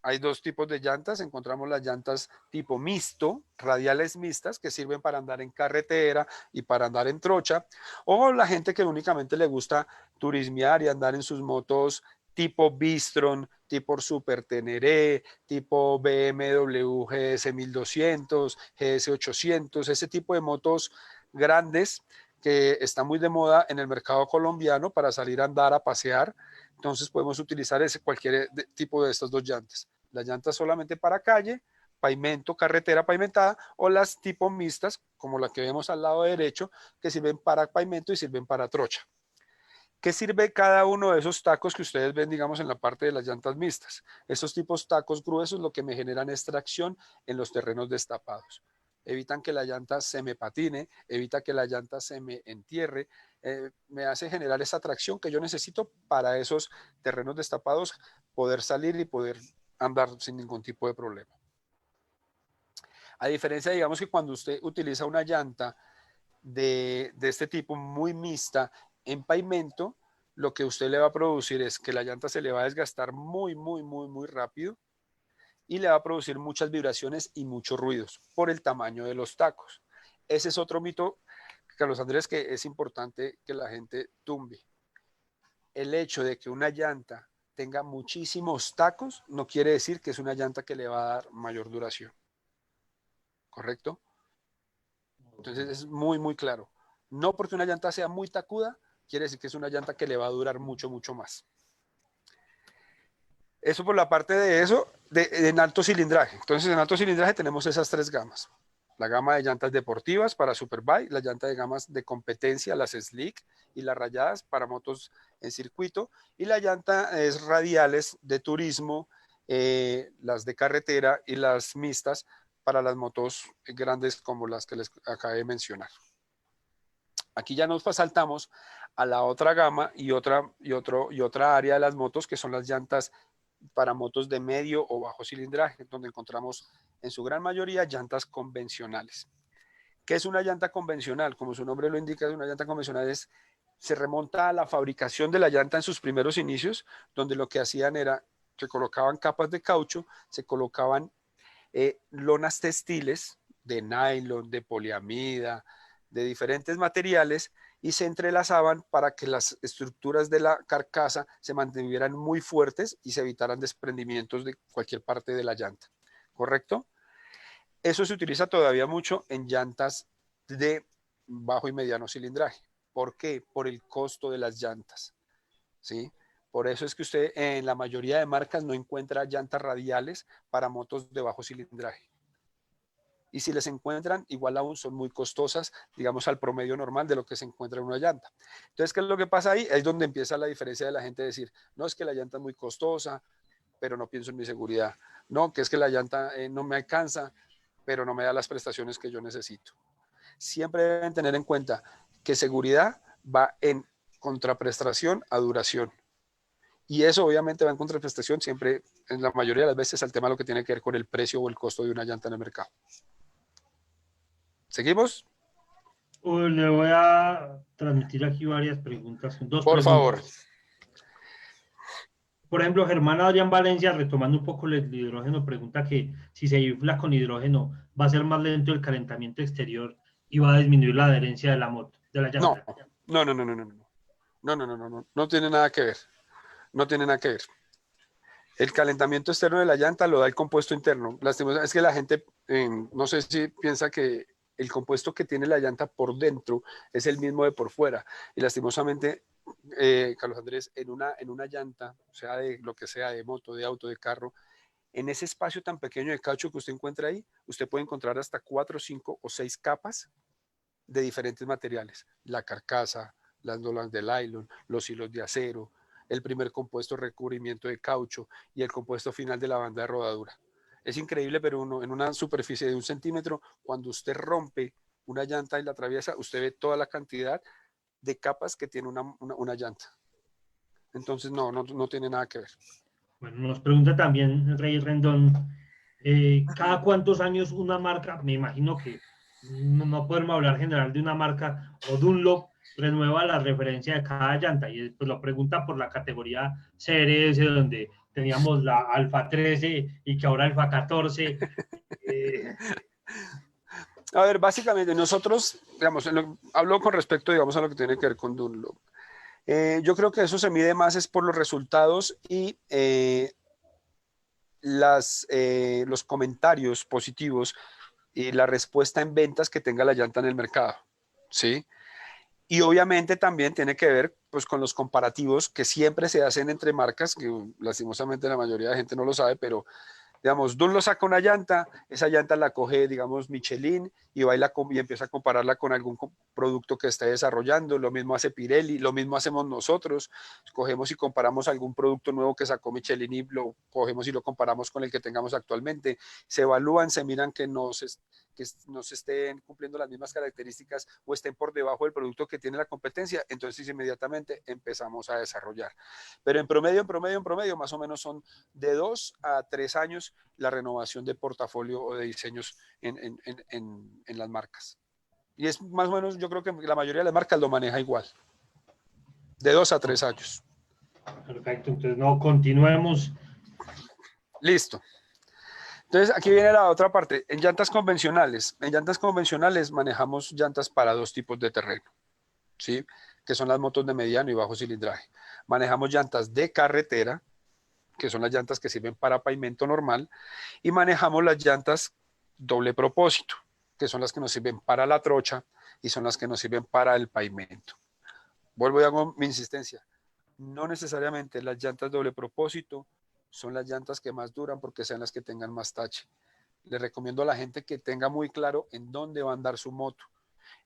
hay 2 tipos de llantas. Encontramos las llantas tipo mixto, radiales mixtas, que sirven para andar en carretera y para andar en trocha. O la gente que únicamente le gusta turismear y andar en sus motos tipo Bistron, tipo Super Teneré, tipo BMW GS 1200, GS 800, ese tipo de motos grandes que está muy de moda en el mercado colombiano para salir a andar, a pasear. Entonces podemos utilizar cualquier tipo de estas 2 llantas. Las llantas solamente para calle, pavimento, carretera pavimentada, o las tipo mixtas, como la que vemos al lado derecho, que sirven para pavimento y sirven para trocha. ¿Qué sirve cada uno de esos tacos que ustedes ven, digamos, en la parte de las llantas mixtas? Estos tipos tacos gruesos lo que me generan es tracción en los terrenos destapados. Evitan que la llanta se me patine, evita que la llanta se me entierre, me hace generar esa tracción que yo necesito para esos terrenos destapados, poder salir y poder andar sin ningún tipo de problema. A diferencia, digamos que cuando usted utiliza una llanta de este tipo muy mixta en pavimento, lo que usted le va a producir es que la llanta se le va a desgastar muy rápido y le va a producir muchas vibraciones y muchos ruidos por el tamaño de los tacos. Ese es otro mito, Carlos Andrés, que es importante que la gente tumbe. El hecho de que una llanta tenga muchísimos tacos no quiere decir que es una llanta que le va a dar mayor duración. ¿Correcto? Entonces es muy claro. No porque una llanta sea muy tacuda, quiere decir que es una llanta que le va a durar mucho más. Eso por la parte de eso, en alto cilindraje. Entonces en alto cilindraje tenemos esas 3 gamas. La gama de llantas deportivas para Superbike, la llanta de gamas de competencia, las slick y las rayadas para motos en circuito, y la llanta es radiales de turismo, las de carretera y las mixtas para las motos grandes como las que les acabé de mencionar. Aquí ya nos saltamos a la otra gama y otra área de las motos, que son las llantas para motos de medio o bajo cilindraje, donde encontramos en su gran mayoría llantas convencionales. ¿Qué es una llanta convencional? Como su nombre lo indica, una llanta convencional se remonta a la fabricación de la llanta en sus primeros inicios, donde lo que hacían era que colocaban capas de caucho, se colocaban lonas textiles de nylon, de poliamida, de diferentes materiales, y se entrelazaban para que las estructuras de la carcasa se mantuvieran muy fuertes y se evitaran desprendimientos de cualquier parte de la llanta. ¿Correcto? Eso se utiliza todavía mucho en llantas de bajo y mediano cilindraje. ¿Por qué? Por el costo de las llantas, ¿sí? Por eso es que usted en la mayoría de marcas no encuentra llantas radiales para motos de bajo cilindraje. Y si les encuentran, igual aún son muy costosas, digamos, al promedio normal de lo que se encuentra en una llanta. Entonces, ¿qué es lo que pasa ahí? Es donde empieza la diferencia de la gente decir, no, es que la llanta es muy costosa, pero no pienso en mi seguridad. No, que es que la llanta no me alcanza, pero no me da las prestaciones que yo necesito. Siempre deben tener en cuenta que seguridad va en contraprestación a duración. Y eso obviamente va en contraprestación siempre, en la mayoría de las veces, al tema de lo que tiene que ver con el precio o el costo de una llanta en el mercado. ¿Seguimos? Le voy a transmitir aquí varias preguntas, dos Por preguntas. favor. Por ejemplo, Germán Adrián Valencia, retomando un poco el hidrógeno, pregunta que si se infla con hidrógeno, ¿va a ser más lento el calentamiento exterior y va a disminuir la adherencia de la moto, de la No, llanta? no tiene nada que ver. No tiene nada que ver. El calentamiento externo de la llanta lo da el compuesto interno. Es que la gente, no sé si piensa que el compuesto que tiene la llanta por dentro es el mismo de por fuera. Y lastimosamente, Carlos Andrés, en una llanta, sea de lo que sea, de moto, de auto, de carro, en ese espacio tan pequeño de caucho que usted encuentra ahí, usted puede encontrar hasta 4, 5 o 6 capas de diferentes materiales. La carcasa, las lonas de nylon, los hilos de acero, el primer compuesto recubrimiento de caucho y el compuesto final de la banda de rodadura. Es increíble, pero en una superficie de 1 centímetro, cuando usted rompe una llanta y la atraviesa, usted ve toda la cantidad de capas que tiene una llanta. Entonces, no tiene nada que ver. Bueno, nos pregunta también Rey Rendón, ¿cada cuántos años una marca, me imagino que no podemos hablar general de una marca o de un Dunlop, renueva la referencia de cada llanta? Y pues lo pregunta por la categoría CRS, donde teníamos la Alfa 13 y que ahora Alfa 14. A ver, básicamente nosotros, digamos, hablo con respecto, digamos, a lo que tiene que ver con Dunlop. Yo creo que eso se mide más es por los resultados y los comentarios positivos y la respuesta en ventas que tenga la llanta en el mercado, ¿sí? Y obviamente también tiene que ver pues, con los comparativos que siempre se hacen entre marcas, que lastimosamente la mayoría de gente no lo sabe, pero digamos, Dunlop saca una llanta, esa llanta la coge, digamos, Michelin y va y empieza a compararla con algún producto que esté desarrollando. Lo mismo hace Pirelli, lo mismo hacemos nosotros. Cogemos y comparamos algún producto nuevo que sacó Michelin y lo cogemos y lo comparamos con el que tengamos actualmente. Se evalúan, se miran que no se estén cumpliendo las mismas características o estén por debajo del producto que tiene la competencia. Entonces inmediatamente empezamos a desarrollar. Pero en promedio, más o menos son de 2 a 3 años la renovación de portafolio o de diseños en las marcas. Y es más o menos, yo creo que la mayoría de las marcas lo maneja igual. De 2 a 3 años. Perfecto, entonces no, continuemos. Listo. Entonces aquí viene la otra parte. En llantas convencionales manejamos llantas para 2 tipos de terreno, ¿sí? Que son las motos de mediano y bajo cilindraje. Manejamos llantas de carretera, que son las llantas que sirven para pavimento normal, y manejamos las llantas doble propósito, que son las que nos sirven para la trocha y son las que nos sirven para el pavimento. Vuelvo y hago mi insistencia. No necesariamente las llantas doble propósito son las llantas que más duran porque sean las que tengan más tache. Le recomiendo a la gente que tenga muy claro en dónde va a andar su moto.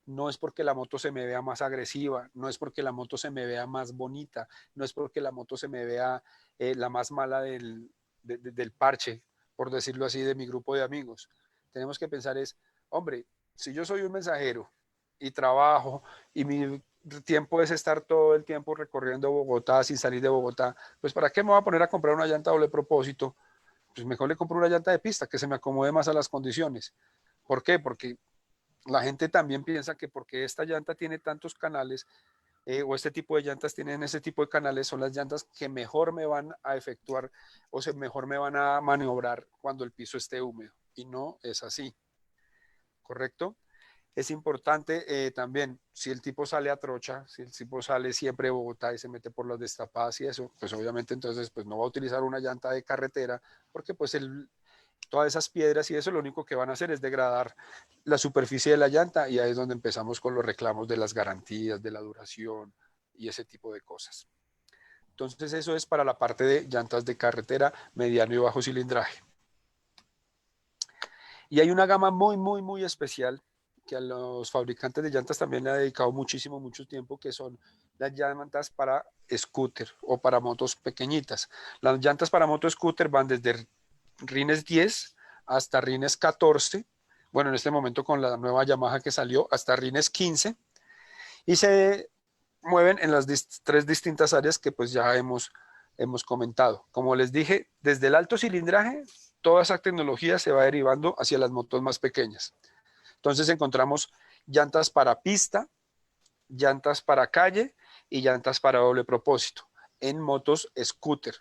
No es porque la moto se me vea más agresiva, no es porque la moto se me vea más bonita, no es porque la moto se me vea la más mala del parche, por decirlo así, de mi grupo de amigos. Tenemos que pensar es, hombre, si yo soy un mensajero y trabajo y mi tiempo es estar todo el tiempo recorriendo Bogotá sin salir de Bogotá, pues ¿para qué me voy a poner a comprar una llanta doble propósito? Pues mejor le compro una llanta de pista que se me acomode más a las condiciones. ¿Por qué? Porque la gente también piensa que porque esta llanta tiene tantos canales o este tipo de llantas tienen ese tipo de canales, son las llantas que mejor me van a efectuar o mejor me van a maniobrar cuando el piso esté húmedo. Y no es así, ¿correcto? Es importante también, si el tipo sale a trocha, si el tipo sale siempre de Bogotá y se mete por las destapadas y eso, pues obviamente entonces pues no va a utilizar una llanta de carretera porque pues todas esas piedras y eso lo único que van a hacer es degradar la superficie de la llanta y ahí es donde empezamos con los reclamos de las garantías, de la duración y ese tipo de cosas. Entonces eso es para la parte de llantas de carretera, mediano y bajo cilindraje. Y hay una gama muy especial que a los fabricantes de llantas también le ha dedicado mucho tiempo, que son las llantas para scooter o para motos pequeñitas. Las llantas para moto scooter van desde rines 10 hasta rines 14, bueno, en este momento con la nueva Yamaha que salió, hasta rines 15, y se mueven en las tres distintas áreas que pues ya hemos comentado. Como les dije, desde el alto cilindraje, toda esa tecnología se va derivando hacia las motos más pequeñas. Entonces encontramos llantas para pista, llantas para calle y llantas para doble propósito en motos scooter,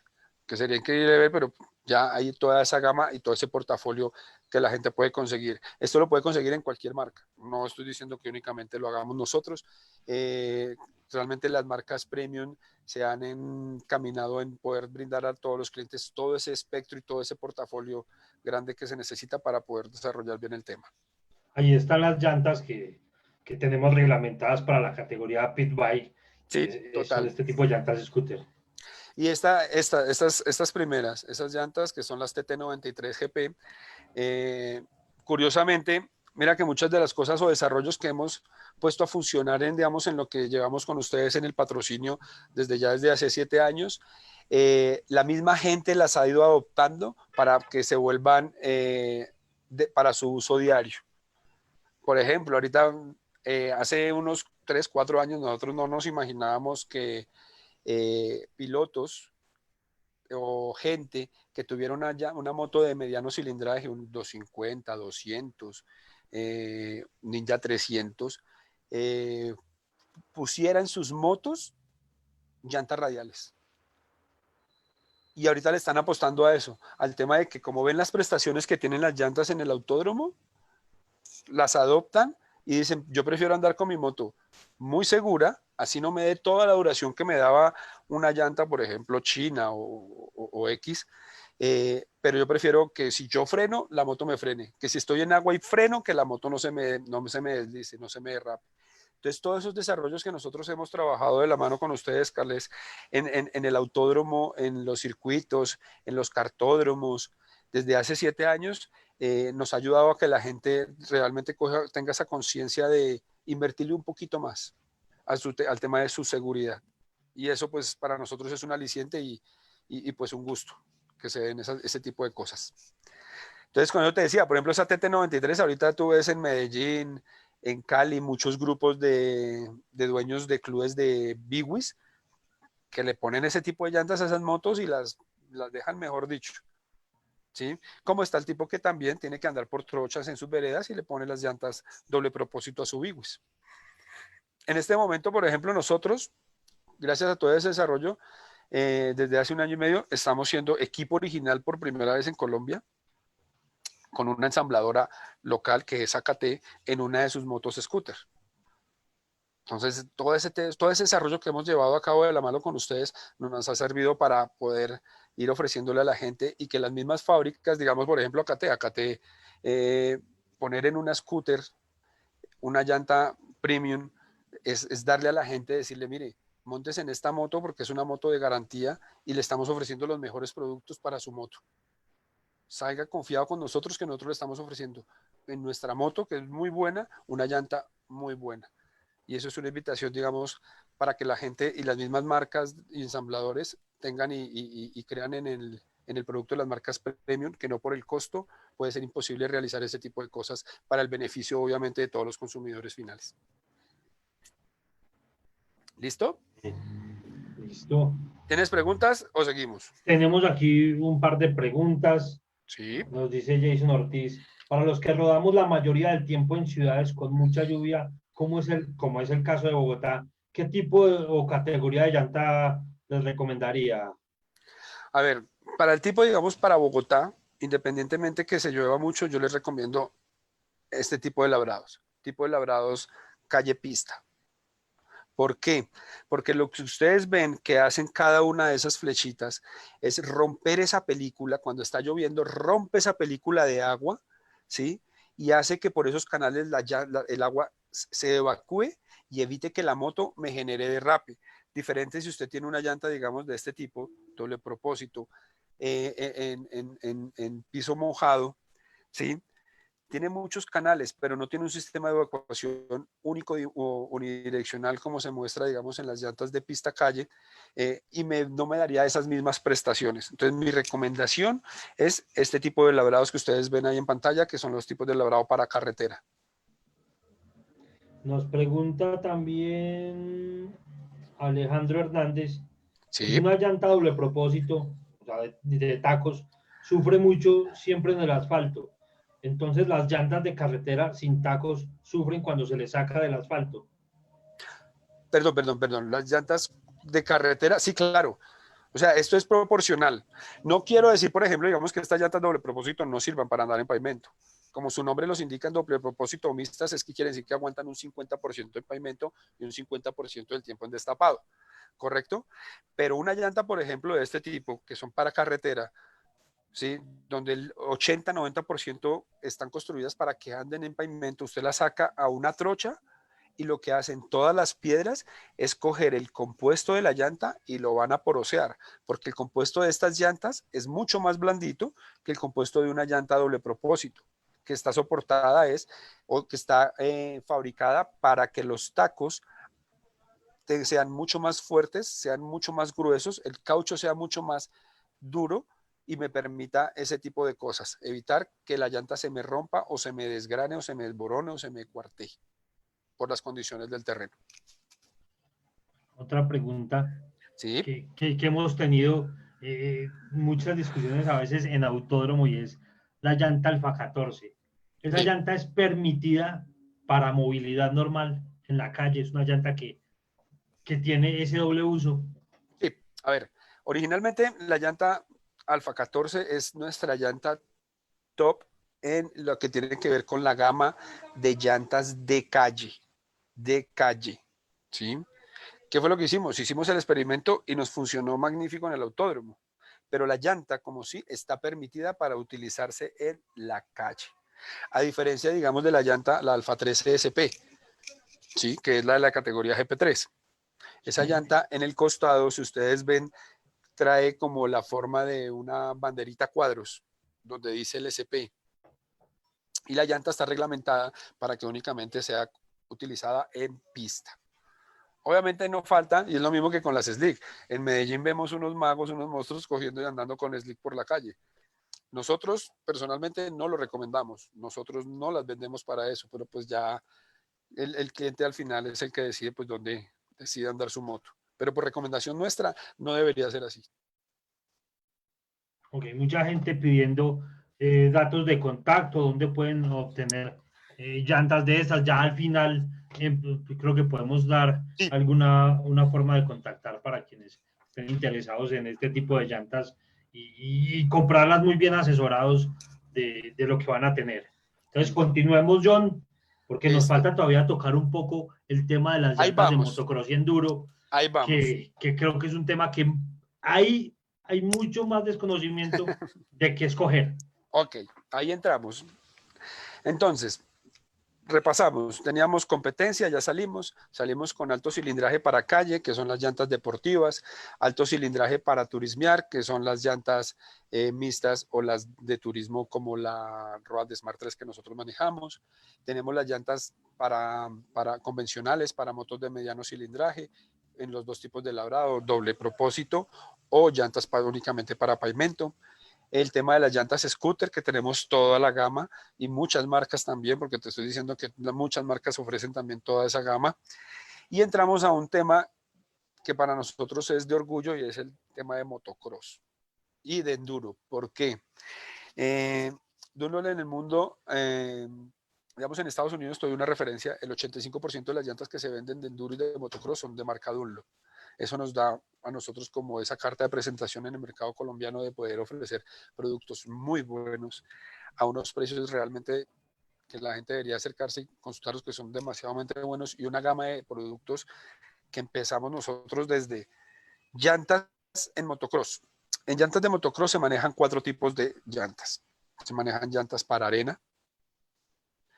que sería increíble ver, pero ya hay toda esa gama y todo ese portafolio que la gente puede conseguir. Esto lo puede conseguir en cualquier marca. No estoy diciendo que únicamente lo hagamos nosotros. Realmente las marcas premium se han encaminado en poder brindar a todos los clientes todo ese espectro y todo ese portafolio grande que se necesita para poder desarrollar bien el tema. Ahí están las llantas que tenemos reglamentadas para la categoría Pit Bike, Sí, son total. este tipo de llantas scooter. Y estas primeras, esas llantas que son las TT93 GP, curiosamente, mira que muchas de las cosas o desarrollos que hemos puesto a funcionar digamos, en lo que llevamos con ustedes en el patrocinio desde hace 7 años, la misma gente las ha ido adoptando para que se vuelvan para su uso diario. Por ejemplo, ahorita, hace unos 3, 4 años nosotros no nos imaginábamos que pilotos o gente que tuviera una moto de mediano cilindraje, un 250, 200, Ninja 300, pusiera en sus motos llantas radiales. Y ahorita le están apostando a eso, al tema de que como ven las prestaciones que tienen las llantas en el autódromo, las adoptan y dicen, yo prefiero andar con mi moto muy segura, así no me dé toda la duración que me daba una llanta, por ejemplo, China o X, pero yo prefiero que si yo freno, la moto me frene, que si estoy en agua y freno, que la moto no se me deslice, no se me derrape. Entonces, todos esos desarrollos que nosotros hemos trabajado de la mano con ustedes, Carles, en el autódromo, en los circuitos, en los cartódromos, desde hace 7 años, nos ha ayudado a que la gente realmente tenga esa conciencia de invertirle un poquito más al tema de su seguridad. Y eso pues para nosotros es un aliciente y pues un gusto que se den ese tipo de cosas. Entonces, cuando yo te decía, por ejemplo, esa TT93, ahorita tú ves en Medellín, en Cali, muchos grupos de dueños de clubes de Biwis que le ponen ese tipo de llantas a esas motos y las dejan, mejor dicho. ¿Sí? Como está el tipo que también tiene que andar por trochas en sus veredas y le pone las llantas doble propósito a su Biwis. En este momento, por ejemplo, nosotros, gracias a todo ese desarrollo, desde hace 1 año y medio, estamos siendo equipo original por primera vez en Colombia, con una ensambladora local que es AKT en una de sus motos scooter. Entonces, todo ese desarrollo que hemos llevado a cabo de la mano con ustedes nos ha servido para poder ir ofreciéndole a la gente y que las mismas fábricas, digamos, por ejemplo, AKT, poner en una scooter una llanta premium es darle a la gente, decirle, mire, montes en esta moto porque es una moto de garantía y le estamos ofreciendo los mejores productos para su moto. Salga confiado con nosotros que nosotros le estamos ofreciendo en nuestra moto, que es muy buena, una llanta muy buena. Y eso es una invitación, digamos, para que la gente y las mismas marcas y ensambladores tengan y crean en en el producto de las marcas premium, que no por el costo puede ser imposible realizar ese tipo de cosas para el beneficio, obviamente, de todos los consumidores finales. ¿Listo? Listo. ¿Tienes preguntas o seguimos? Tenemos aquí un par de preguntas. Sí. Nos dice Jason Ortiz, para los que rodamos la mayoría del tiempo en ciudades con mucha lluvia, como es el caso de Bogotá, ¿qué tipo o categoría de llanta les recomendaría? A ver, para el tipo, digamos, para Bogotá, independientemente que se llueva mucho, yo les recomiendo este tipo de labrados. Tipo de labrados calle pista. ¿Por qué? Porque lo que ustedes ven que hacen cada una de esas flechitas es romper esa película, cuando está lloviendo, rompe esa película de agua, ¿sí? Y hace que por esos canales el agua se evacúe y evite que la moto me genere derrape. Diferente si usted tiene una llanta, digamos, de este tipo, doble propósito, en piso mojado, ¿sí? Tiene muchos canales, pero no tiene un sistema de evacuación único o unidireccional como se muestra, digamos, en las llantas de pista calle, y no me daría esas mismas prestaciones. Entonces, mi recomendación es este tipo de labrados que ustedes ven ahí en pantalla, que son los tipos de labrado para carretera. Nos pregunta también Alejandro Hernández, si Sí. una llanta doble propósito, o sea, de tacos, sufre mucho siempre en el asfalto. Entonces las llantas de carretera sin tacos sufren cuando se les saca del asfalto. Perdón. Las llantas de carretera, sí, claro. O sea, esto es proporcional. No quiero decir, por ejemplo, digamos que estas llantas doble propósito no sirvan para andar en pavimento. Como su nombre los indica, en doble propósito o mixtas, es que quiere decir que aguantan un 50% en pavimento y un 50% del tiempo en destapado. ¿Correcto? Pero una llanta, por ejemplo, de este tipo, que son para carretera, ¿sí? Donde el 80-90% están construidas para que anden en pavimento, usted la saca a una trocha y lo que hacen todas las piedras es coger el compuesto de la llanta y lo van a porosear, porque el compuesto de estas llantas es mucho más blandito que el compuesto de una llanta doble propósito, que está soportada o que está fabricada para que los tacos sean mucho más fuertes, sean mucho más gruesos, el caucho sea mucho más duro y me permita ese tipo de cosas, evitar que la llanta se me rompa o se me desgrane o se me desborone o se me cuarteje por las condiciones del terreno. Otra pregunta Sí, que hemos tenido muchas discusiones a veces en autódromo y es la llanta Alfa 14. Esa sí, llanta es permitida para movilidad normal en la calle, es una llanta que tiene ese doble uso. sí. A ver, originalmente la llanta Alfa 14 es nuestra llanta top en lo que tiene que ver con la gama de llantas de calle, ¿sí? ¿Qué fue lo que hicimos? Hicimos el experimento y nos funcionó magnífico en el autódromo, pero la llanta como sí está permitida para utilizarse en la calle. A diferencia, digamos, de la llanta, la Alfa 13 SP, ¿sí? Que es la de la categoría GP3. Esa llanta en el costado, si ustedes ven, trae como la forma de una banderita cuadros, donde dice el SP. Y la llanta está reglamentada para que únicamente sea utilizada en pista. Obviamente no falta, y es lo mismo que con las slick. En Medellín vemos unos magos, unos monstruos cogiendo y andando con slick por la calle. Nosotros personalmente no lo recomendamos, nosotros no las vendemos para eso, pero pues ya el cliente al final es el que decide pues dónde decide andar su moto. Pero por recomendación nuestra no debería ser así. Ok, mucha gente pidiendo datos de contacto, donde pueden obtener llantas de esas. Ya al final creo que podemos dar Sí, una forma de contactar para quienes estén interesados en este tipo de llantas y comprarlas muy bien asesorados de lo que van a tener. Entonces, continuemos, John, porque nos listo. falta todavía tocar un poco el tema de las Ahí llantas de vamos, motocross y enduro, ahí vamos. que creo que es un tema que hay mucho más desconocimiento de qué escoger. Ok, ahí entramos. Entonces, repasamos, teníamos competencia, ya salimos con alto cilindraje para calle, que son las llantas deportivas, alto cilindraje para turismear, que son las llantas mixtas o las de turismo como la Road Smart 3 que nosotros manejamos. Tenemos las llantas para convencionales, para motos de mediano cilindraje, en los dos tipos de labrado, doble propósito o llantas únicamente para pavimento. El tema de las llantas scooter, que tenemos toda la gama y muchas marcas también, porque te estoy diciendo que muchas marcas ofrecen también toda esa gama. Y entramos a un tema que para nosotros es de orgullo y es el tema de motocross y de enduro. ¿Por qué? Dunlop en el mundo, digamos en Estados Unidos, estoy una referencia, el 85% de las llantas que se venden de enduro y de motocross son de marca Dunlop. Eso nos da a nosotros como esa carta de presentación en el mercado colombiano de poder ofrecer productos muy buenos a unos precios realmente que la gente debería acercarse y consultarlos, que son demasiado buenos, y una gama de productos que empezamos nosotros desde llantas en motocross. En llantas de motocross se manejan 4 tipos de llantas. Se manejan llantas para arena,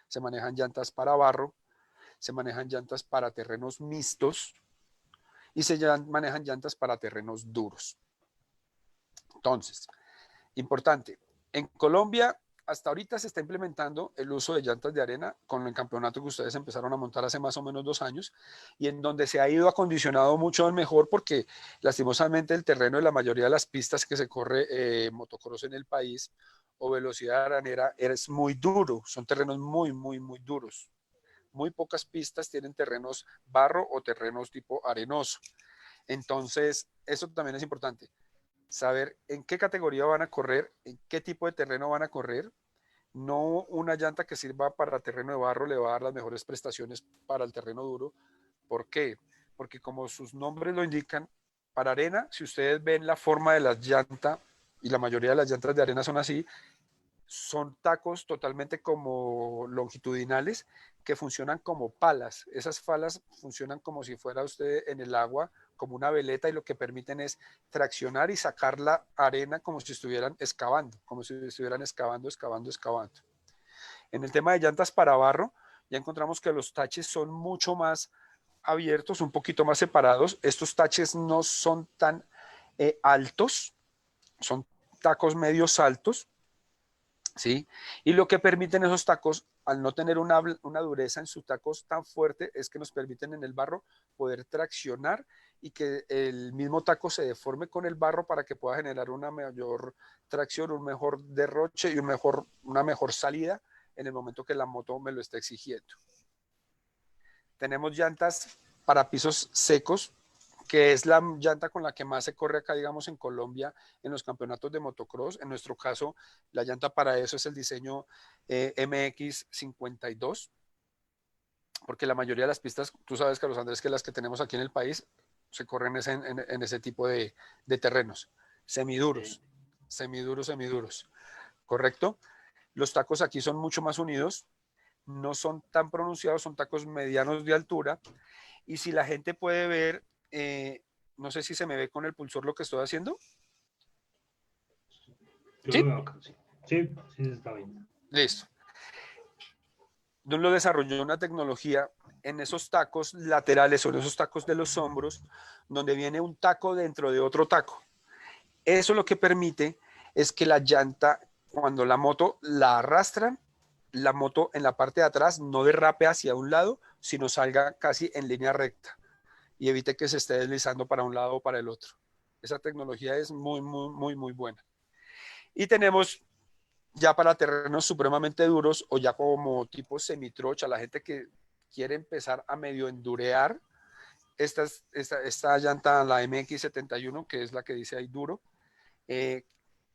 se manejan llantas para barro, se manejan llantas para terrenos mixtos y se manejan llantas para terrenos duros. Entonces, importante, en Colombia hasta ahorita se está implementando el uso de llantas de arena con el campeonato que ustedes empezaron a montar hace más o menos 2 años y en donde se ha ido acondicionado mucho mejor porque lastimosamente el terreno de la mayoría de las pistas que se corre motocross en el país o velocidad aranera es muy duro, son terrenos muy duros. Muy pocas pistas tienen terrenos barro o terrenos tipo arenoso. Entonces, eso también es importante. Saber en qué categoría van a correr, en qué tipo de terreno van a correr. No una llanta que sirva para terreno de barro le va a dar las mejores prestaciones para el terreno duro. ¿Por qué? Porque como sus nombres lo indican, para arena, si ustedes ven la forma de la llanta, y la mayoría de las llantas de arena son así, son tacos totalmente como longitudinales que funcionan como palas. Esas palas funcionan como si fuera usted en el agua, como una veleta, y lo que permiten es traccionar y sacar la arena como si estuvieran excavando, excavando. En el tema de llantas para barro, ya encontramos que los taches son mucho más abiertos, un poquito más separados. Estos taches no son tan altos, son tacos medios altos, ¿sí? Y lo que permiten esos tacos, al no tener una dureza en sus tacos tan fuerte, es que nos permiten en el barro poder traccionar y que el mismo taco se deforme con el barro para que pueda generar una mayor tracción, un mejor derroche y una mejor salida en el momento que la moto me lo esté exigiendo. Tenemos llantas para pisos secos, que es la llanta con la que más se corre acá, digamos, en Colombia, en los campeonatos de motocross. En nuestro caso, la llanta para eso es el diseño MX52, porque la mayoría de las pistas, tú sabes, Carlos Andrés, que las que tenemos aquí en el país se corren en ese tipo de terrenos, semiduros, ¿correcto? Los tacos aquí son mucho más unidos, no son tan pronunciados, son tacos medianos de altura, y si la gente puede ver, no sé si se me ve con el pulsor lo que estoy haciendo. ¿Sí? Sí, está bien. Listo. Dunlop desarrolló una tecnología en esos tacos laterales o en esos tacos de los hombros, donde viene un taco dentro de otro taco. Eso lo que permite es que la llanta, cuando la moto la arrastran, la moto en la parte de atrás no derrape hacia un lado, sino salga casi en línea recta y evite que se esté deslizando para un lado o para el otro. Esa tecnología es muy buena. Y tenemos ya para terrenos supremamente duros o ya como tipo semitrocha, la gente que quiere empezar a medio endurear, esta llanta, la MX71, que es la que dice ahí duro,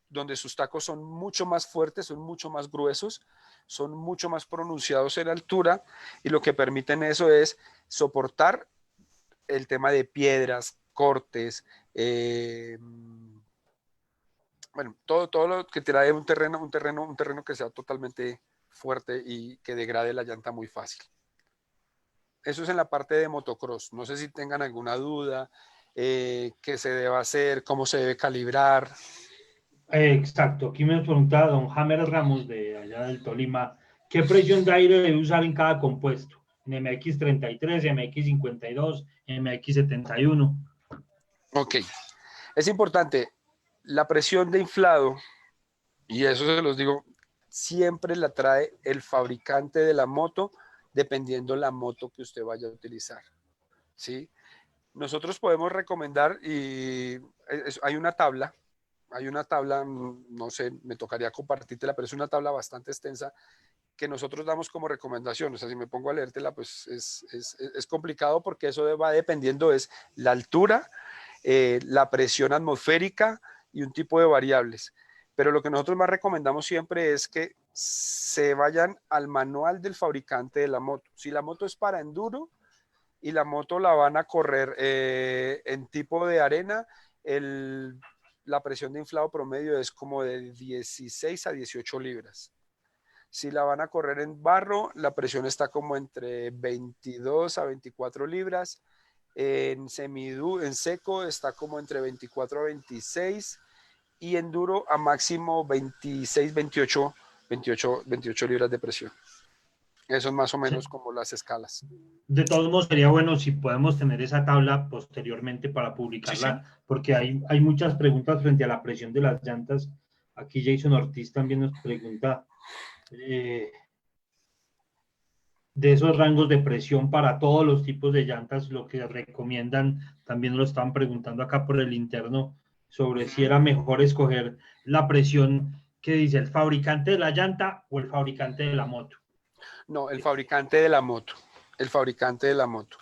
donde sus tacos son mucho más fuertes, son mucho más gruesos, son mucho más pronunciados en altura, y lo que permiten eso es soportar el tema de piedras, cortes, bueno, todo lo que trae un terreno que sea totalmente fuerte y que degrade la llanta muy fácil. Eso es en la parte de motocross. No sé si tengan alguna duda, qué se debe hacer, cómo se debe calibrar. Exacto. Aquí me preguntaba don Jamer Ramos de allá del Tolima, ¿qué presión de aire debe usar en cada compuesto? En MX33, MX52, MX71. Ok. Es importante, la presión de inflado, y eso se los digo, siempre la trae el fabricante de la moto, dependiendo la moto que usted vaya a utilizar, ¿sí? Nosotros podemos recomendar, y hay una tabla hay una tabla, no sé, me tocaría compartírtela, pero es una tabla bastante extensa que nosotros damos como recomendación. O sea, si me pongo a leértela, pues es complicado porque eso va dependiendo, es la altura, la presión atmosférica y un tipo de variables. Pero lo que nosotros más recomendamos siempre es que se vayan al manual del fabricante de la moto. Si la moto es para enduro y la moto la van a correr en tipo de arena, la presión de inflado promedio es como de 16 a 18 libras. Si la van a correr en barro, la presión está como entre 22 a 24 libras. En seco está como entre 24 a 26 y en duro a máximo 26, 28 libras de presión. Eso es más o menos como las escalas. De todos modos, sería bueno si podemos tener esa tabla posteriormente para Sí, publicarla, sí. porque hay muchas preguntas frente a la presión de las llantas. Aquí Jason Ortiz también nos pregunta de esos rangos de presión para todos los tipos de llantas, lo que recomiendan, también lo están preguntando acá por el interno, sobre si era mejor escoger la presión que dice el fabricante de la llanta o el fabricante de la moto. No, el fabricante de la moto. El fabricante de la moto.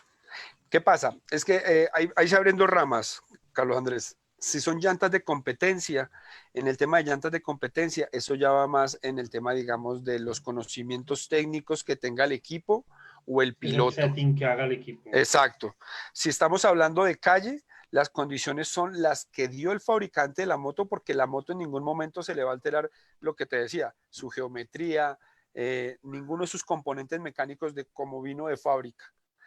¿Qué pasa? Es que ahí se abren dos ramas, Carlos Andrés. Si son llantas de competencia, en el tema de llantas de competencia, eso ya va más en el tema, digamos, de los conocimientos técnicos que tenga el equipo o el Es el piloto. setting que haga el equipo. Exacto. Si estamos hablando de calle, las condiciones son las que dio el fabricante de la moto, porque la moto en ningún momento se le va a alterar lo que te decía, su geometría, ninguno de sus componentes mecánicos de cómo vino de fábrica.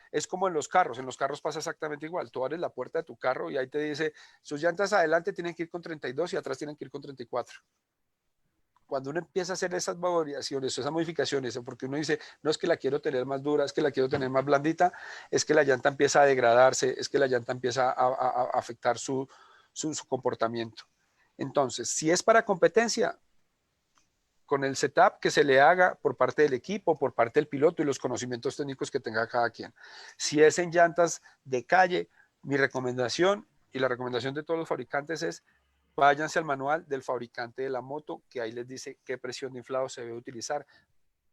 Es como en los carros pasa exactamente igual. Tú abres la puerta de tu carro y ahí te dice, sus llantas adelante tienen que ir con 32 y atrás tienen que ir con 34. Cuando uno empieza a hacer esas variaciones, esas modificaciones, porque uno dice, no es que la quiero tener más dura, es que la quiero tener más blandita, es que la llanta empieza a degradarse, es que la llanta empieza a afectar su comportamiento. Entonces, si es para competencia, con el setup que se le haga por parte del equipo, por parte del piloto y los conocimientos técnicos que tenga cada quien. Si es en llantas de calle, mi recomendación y la recomendación de todos los fabricantes es váyanse al manual del fabricante de la moto, que ahí les dice qué presión de inflado se debe utilizar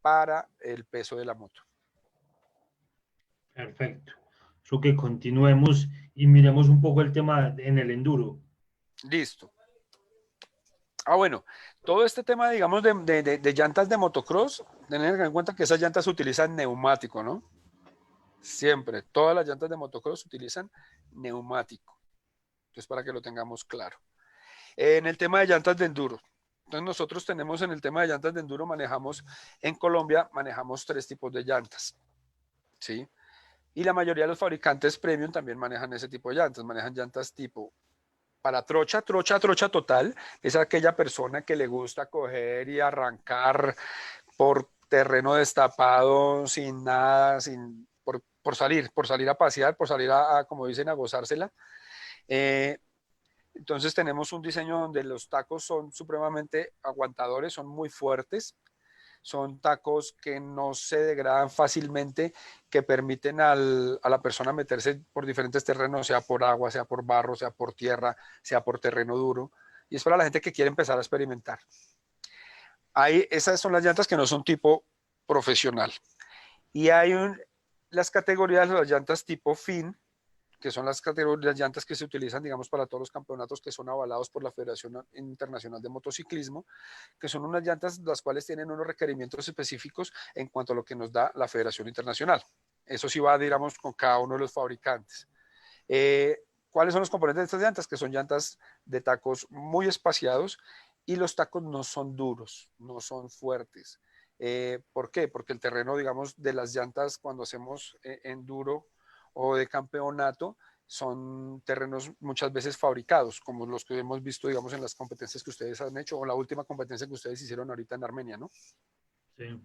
para el peso de la moto. Perfecto. Eso que continuemos y miremos un poco el tema en el enduro. Listo. Bueno, todo este tema, digamos, de llantas de motocross, tener en cuenta que esas llantas utilizan neumático, ¿no? Siempre, todas las llantas de motocross utilizan neumático. Entonces, para que lo tengamos claro. En el tema de llantas de enduro, entonces nosotros tenemos en el tema de llantas de enduro, en Colombia manejamos 3 tipos de llantas, ¿sí? Y la mayoría de los fabricantes premium también manejan ese tipo de llantas, manejan llantas tipo para trocha total, es aquella persona que le gusta coger y arrancar por terreno destapado, sin nada, por salir a pasear, por salir como dicen, a gozársela. Entonces tenemos un diseño donde los tacos son supremamente aguantadores, son muy fuertes, son tacos que no se degradan fácilmente, que permiten a la persona meterse por diferentes terrenos, sea por agua, sea por barro, sea por tierra, sea por terreno duro. Y es para la gente que quiere empezar a experimentar. Esas son las llantas que no son tipo profesional. Y hay las categorías de las llantas tipo fin, que son las categorías de llantas que se utilizan, digamos, para todos los campeonatos que son avalados por la Federación Internacional de Motociclismo, que son unas llantas las cuales tienen unos requerimientos específicos en cuanto a lo que nos da la Federación Internacional. Eso sí va, digamos, con cada uno de los fabricantes. ¿Cuáles son los componentes de estas llantas? Que son llantas de tacos muy espaciados y los tacos no son duros, no son fuertes. ¿Por qué? Porque el terreno, digamos, de las llantas cuando hacemos enduro o de campeonato son terrenos muchas veces fabricados, como los que hemos visto, digamos, en las competencias que ustedes han hecho o la última competencia que ustedes hicieron ahorita en Armenia, ¿no? Sí.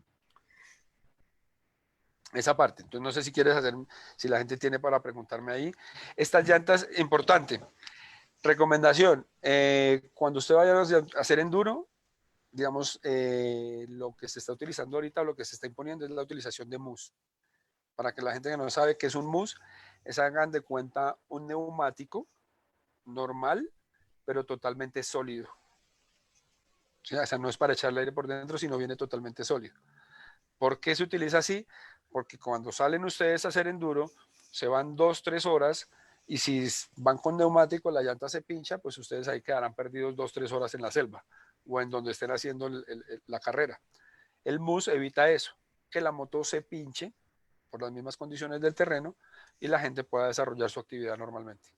Esa parte. Entonces, no sé si quieres hacer, si la gente tiene para preguntarme ahí. Estas llantas, importante. Recomendación, cuando usted vaya a hacer enduro, digamos, lo que se está utilizando ahorita, lo que se está imponiendo es la utilización de mousse. Para que la gente que no sabe qué es un mousse, hagan de cuenta un neumático normal, pero totalmente sólido. ¿sí? O sea, no es para echarle aire por dentro, sino viene totalmente sólido. ¿Por qué se utiliza así? Porque cuando salen ustedes a hacer enduro, se van 2, 3 horas y si van con neumático, la llanta se pincha, pues ustedes ahí quedarán perdidos 2, 3 horas en la selva o en donde estén haciendo la carrera. El MUS evita eso, que la moto se pinche por las mismas condiciones del terreno y la gente pueda desarrollar su actividad normalmente.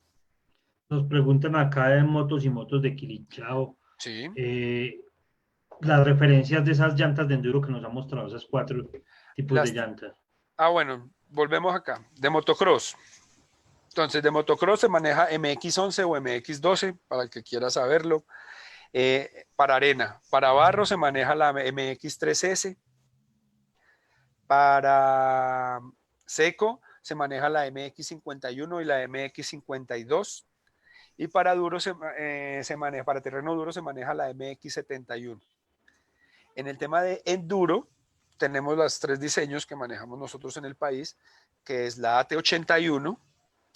Nos preguntan acá de motos y motos de Quilichao, Sí. las referencias de esas llantas de enduro que nos han mostrado, esas 4 tipos de Las, llantas. bueno, volvemos acá. De motocross. Entonces, de motocross se maneja MX11 o MX12, para el que quiera saberlo. Para arena. Para barro se maneja la MX3S. Para seco se maneja la MX51 y la MX52. Y para duro se maneja, para terreno duro se maneja la MX71. En el tema de enduro, tenemos los 3 diseños que manejamos nosotros en el país, que es la AT81,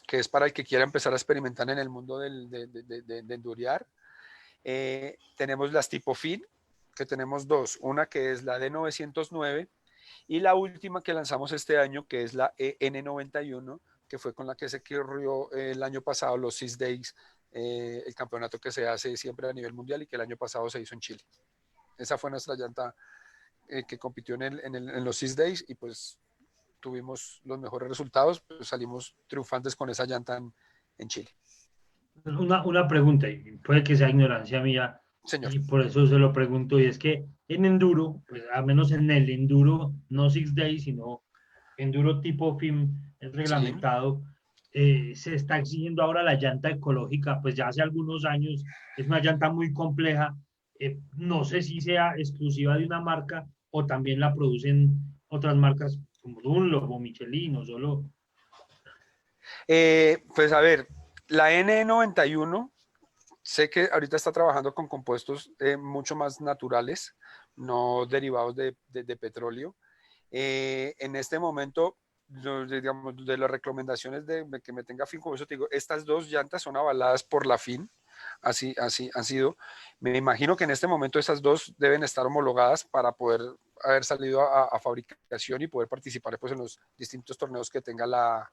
que es para el que quiera empezar a experimentar en el mundo de endurear. Tenemos las tipo FIN, que tenemos 2, una que es la D909 y la última que lanzamos este año, que es la EN91, que fue con la que se corrió el año pasado los 6 Days, el campeonato que se hace siempre a nivel mundial y que el año pasado se hizo en Chile. Esa fue nuestra llanta que compitió en los 6 Days y pues tuvimos los mejores resultados, pues salimos triunfantes con esa llanta en Chile. Una pregunta, y puede que sea ignorancia mía, Señor. y por eso se lo pregunto, y es que en enduro, pues al menos en el enduro, no 6 Days, sino enduro tipo FIM es Sí. reglamentado, se está exigiendo ahora la llanta ecológica, pues ya hace algunos años es una llanta muy compleja, no sé si sea exclusiva de una marca o también la producen otras marcas como Dunlop o Michelin o solo. Pues a ver, la N91, sé que ahorita está trabajando con compuestos mucho más naturales, no derivados de petróleo. En este momento, digamos, de las recomendaciones de que me tenga FIN, como eso te digo, estas 2 llantas son avaladas por la FIN, así han sido. Me imagino que en este momento estas 2 deben estar homologadas para poder haber salido a fabricación y poder participar pues, en los distintos torneos que tenga la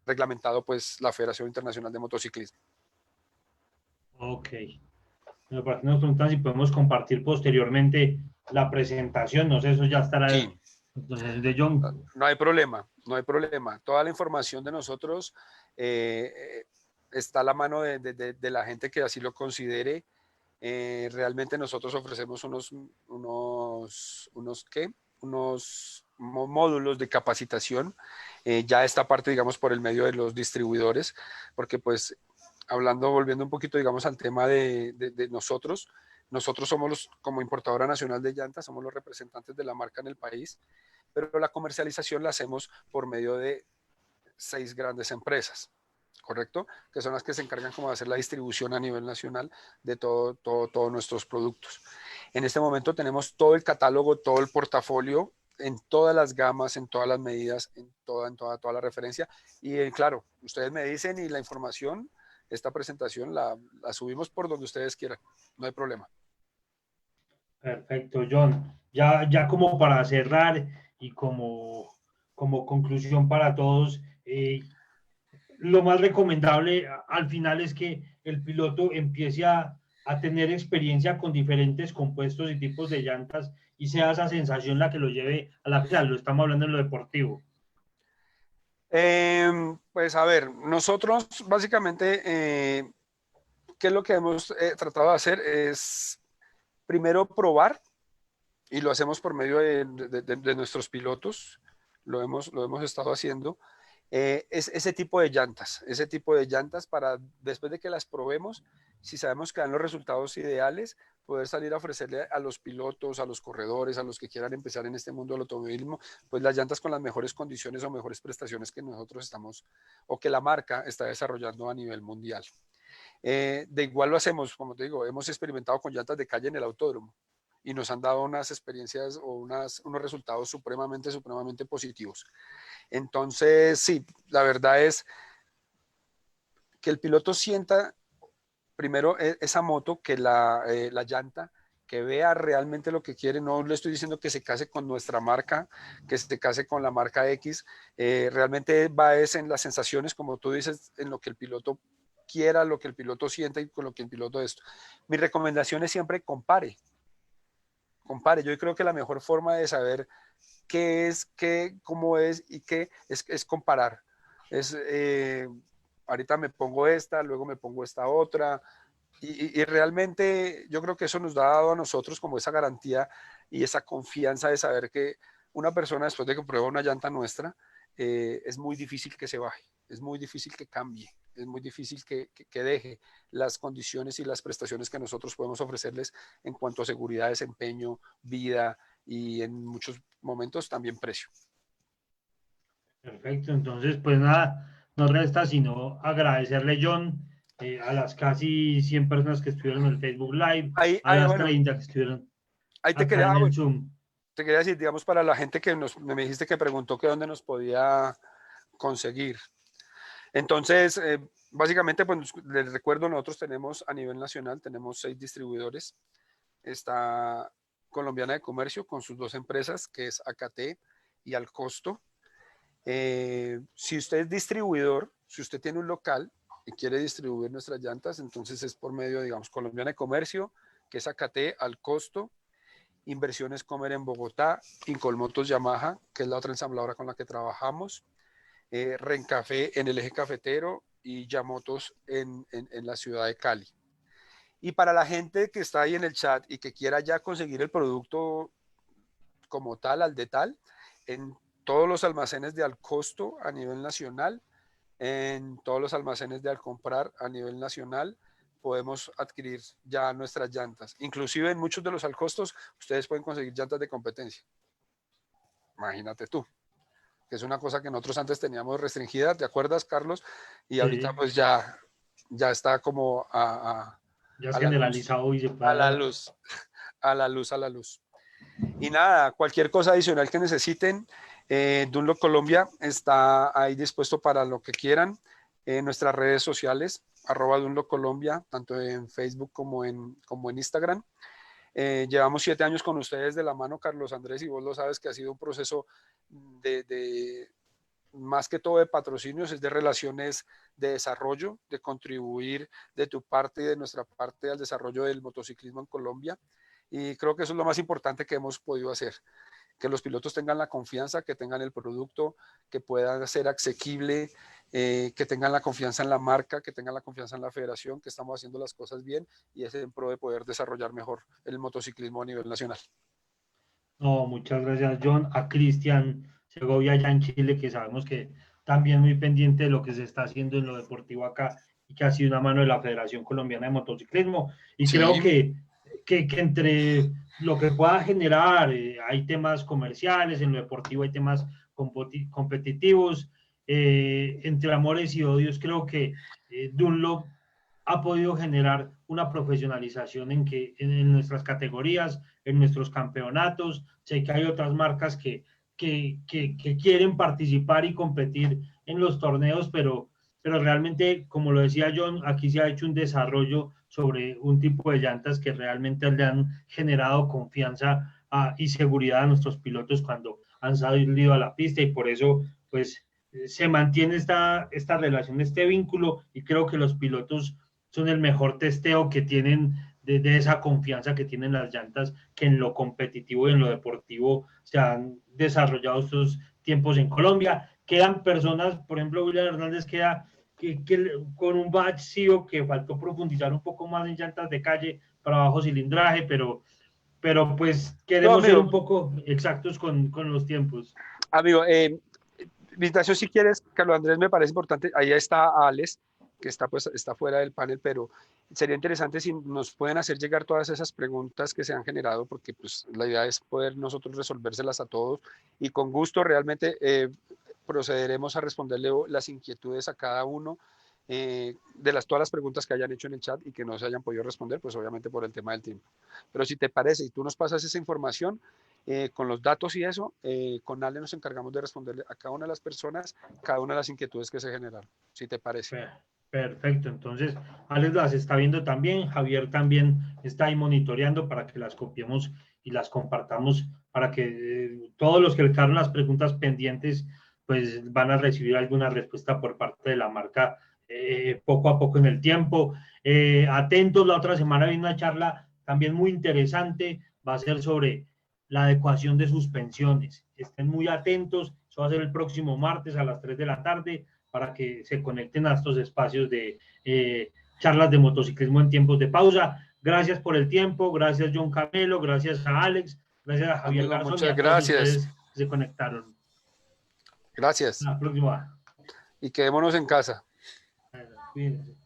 reglamentado pues la Federación Internacional de Motociclismo. Ok. Bueno, para que nos preguntan si podemos compartir posteriormente la presentación, no sé, eso ya estará Sí, entonces de John. no hay problema, no hay problema. Toda la información de nosotros está a la mano de la gente que así lo considere. Realmente nosotros ofrecemos unos módulos de capacitación. Ya esta parte, digamos, por el medio de los distribuidores, porque pues volviendo un poquito, digamos, al tema de nosotros somos como importadora nacional de llantas, somos los representantes de la marca en el país, pero la comercialización la hacemos por medio de 6 grandes empresas, ¿correcto? Que son las que se encargan como de hacer la distribución a nivel nacional de todos nuestros productos. En este momento tenemos todo el catálogo, todo el portafolio, en todas las gamas, en todas las medidas, en toda la referencia. Y claro, ustedes me dicen y la información, esta presentación la subimos por donde ustedes quieran, no hay problema. Perfecto, John. Ya como para cerrar y como conclusión para todos, lo más recomendable al final es que el piloto empiece a tener experiencia con diferentes compuestos y tipos de llantas y sea esa sensación la que lo lleve a la final. Lo estamos hablando en lo deportivo. Pues a ver, nosotros básicamente, ¿qué es lo que hemos tratado de hacer? Es primero probar, y lo hacemos por medio de nuestros pilotos, lo hemos estado haciendo, es ese tipo de llantas para después de que las probemos, si sabemos que dan los resultados ideales, poder salir a ofrecerle a los pilotos, a los corredores, a los que quieran empezar en este mundo del automovilismo, pues las llantas con las mejores condiciones o mejores prestaciones que nosotros estamos o que la marca está desarrollando a nivel mundial. De igual lo hacemos, como te digo, hemos experimentado con llantas de calle en el autódromo y nos han dado unas experiencias o unos resultados supremamente positivos. Entonces, sí, la verdad es que el piloto sienta primero esa moto, que la llanta, que vea realmente lo que quiere. No le estoy diciendo que se case con nuestra marca, que se case con la marca X. Realmente va es en las sensaciones, como tú dices, en lo que el piloto quiera, lo que el piloto sienta y con lo que el piloto esto. Mi recomendación es siempre compare. Yo creo que la mejor forma de saber qué es, cómo es y qué es comparar. Ahorita me pongo esta, luego me pongo esta otra, y realmente yo creo que eso nos da dado a nosotros como esa garantía y esa confianza de saber que una persona, después de que prueba una llanta nuestra, es muy difícil que se baje, es muy difícil que cambie, es muy difícil que deje las condiciones y las prestaciones que nosotros podemos ofrecerles en cuanto a seguridad, desempeño, vida y en muchos momentos también precio. Perfecto, entonces pues nada, no resta sino agradecerle, John, a las casi 100 personas que estuvieron en el Facebook Live, a las Bueno, 30 que estuvieron ahí te acá quería, en el Zoom. te quería decir, digamos, para la gente que me dijiste que preguntó que dónde nos podía conseguir. Entonces, básicamente, pues les recuerdo, nosotros tenemos a nivel nacional, tenemos 6 distribuidores. Está Colombiana de Comercio con sus 2 empresas, que es AKT y Al Costo. Si usted es distribuidor, si usted tiene un local y quiere distribuir nuestras llantas, entonces es por medio, digamos, Colombiana de Comercio, que es AKT, Al Costo, Inversiones Comer en Bogotá, Incolmotos Yamaha, que es la otra ensambladora con la que trabajamos, Rencafé en el eje cafetero y Yamotos en la ciudad de Cali. Y para la gente que está ahí en el chat y que quiera ya conseguir el producto como tal, al de tal, en todos los almacenes de Al Costo a nivel nacional, en todos los almacenes de Al Comprar a nivel nacional, podemos adquirir ya nuestras llantas. Inclusive en muchos de los Al Costos, ustedes pueden conseguir llantas de competencia. Imagínate tú, que es una cosa que nosotros antes teníamos restringida, ¿te acuerdas, Carlos? Y ahorita Sí, pues ya está como ya es la luz, generalizado y se a la puede. luz, a la luz, a la luz. Y nada, cualquier cosa adicional que necesiten, Dunlop Colombia está ahí dispuesto para lo que quieran. Nuestras redes sociales, @Dunlop Colombia, tanto en Facebook como en Instagram. Llevamos 7 años con ustedes de la mano, Carlos Andrés, y vos lo sabes que ha sido un proceso de más que todo de patrocinios, es de relaciones de desarrollo, de contribuir de tu parte y de nuestra parte al desarrollo del motociclismo en Colombia. Y creo que eso es lo más importante que hemos podido hacer, que los pilotos tengan la confianza, que tengan el producto, que pueda ser asequible, que tengan la confianza en la marca, que tengan la confianza en la federación, que estamos haciendo las cosas bien y es en pro de poder desarrollar mejor el motociclismo a nivel nacional. No, muchas gracias, John. A Cristian Segovia allá en Chile, que sabemos que también muy pendiente de lo que se está haciendo en lo deportivo acá y que ha sido una mano de la Federación Colombiana de Motociclismo. Y creo Sí, que entre lo que pueda generar, hay temas comerciales, en lo deportivo hay temas competitivos, entre amores y odios, creo que Dunlop ha podido generar una profesionalización en nuestras categorías, en nuestros campeonatos. Sé que hay otras marcas que quieren participar y competir en los torneos, pero realmente, como lo decía John, aquí se ha hecho un desarrollo sobre un tipo de llantas que realmente le han generado confianza y seguridad a nuestros pilotos cuando han salido a la pista, y por eso pues se mantiene esta relación, este vínculo, y creo que los pilotos son el mejor testeo que tienen de esa confianza que tienen las llantas, que en lo competitivo y en lo deportivo se han desarrollado estos tiempos en Colombia. Quedan personas, por ejemplo, William Hernández queda con un vacío que faltó profundizar un poco más en llantas de calle para bajo cilindraje, pero pues no, queremos ser amigo, un poco exactos con los tiempos. amigo, invitación si quieres, Carlos Andrés, me parece importante. Ahí está Alex, que está fuera del panel, pero sería interesante si nos pueden hacer llegar todas esas preguntas que se han generado, porque pues la idea es poder nosotros resolvérselas a todos y con gusto realmente procederemos a responderle las inquietudes a cada uno de todas las preguntas que hayan hecho en el chat y que no se hayan podido responder, pues obviamente por el tema del tiempo. Pero si te parece y tú nos pasas esa información, con los datos y eso, con Ale nos encargamos de responderle a cada una de las personas, cada una de las inquietudes que se generaron, si te parece. Perfecto, entonces Alex las está viendo también, Javier también está ahí monitoreando para que las copiemos y las compartamos para que todos los que quedaron las preguntas pendientes pues van a recibir alguna respuesta por parte de la marca poco a poco en el tiempo. Atentos, la otra semana viene una charla también muy interesante, va a ser sobre la adecuación de suspensiones. Estén muy atentos, eso va a ser el próximo martes a las 3 de la tarde para que se conecten a estos espacios de charlas de motociclismo en tiempos de pausa. Gracias por el tiempo, gracias John Camelo, gracias a Alex, gracias a Javier Amigo, Garzón y muchas a todos gracias. ustedes que se conectaron. Gracias. Hasta la próxima. Y quedémonos en casa. Cuídense.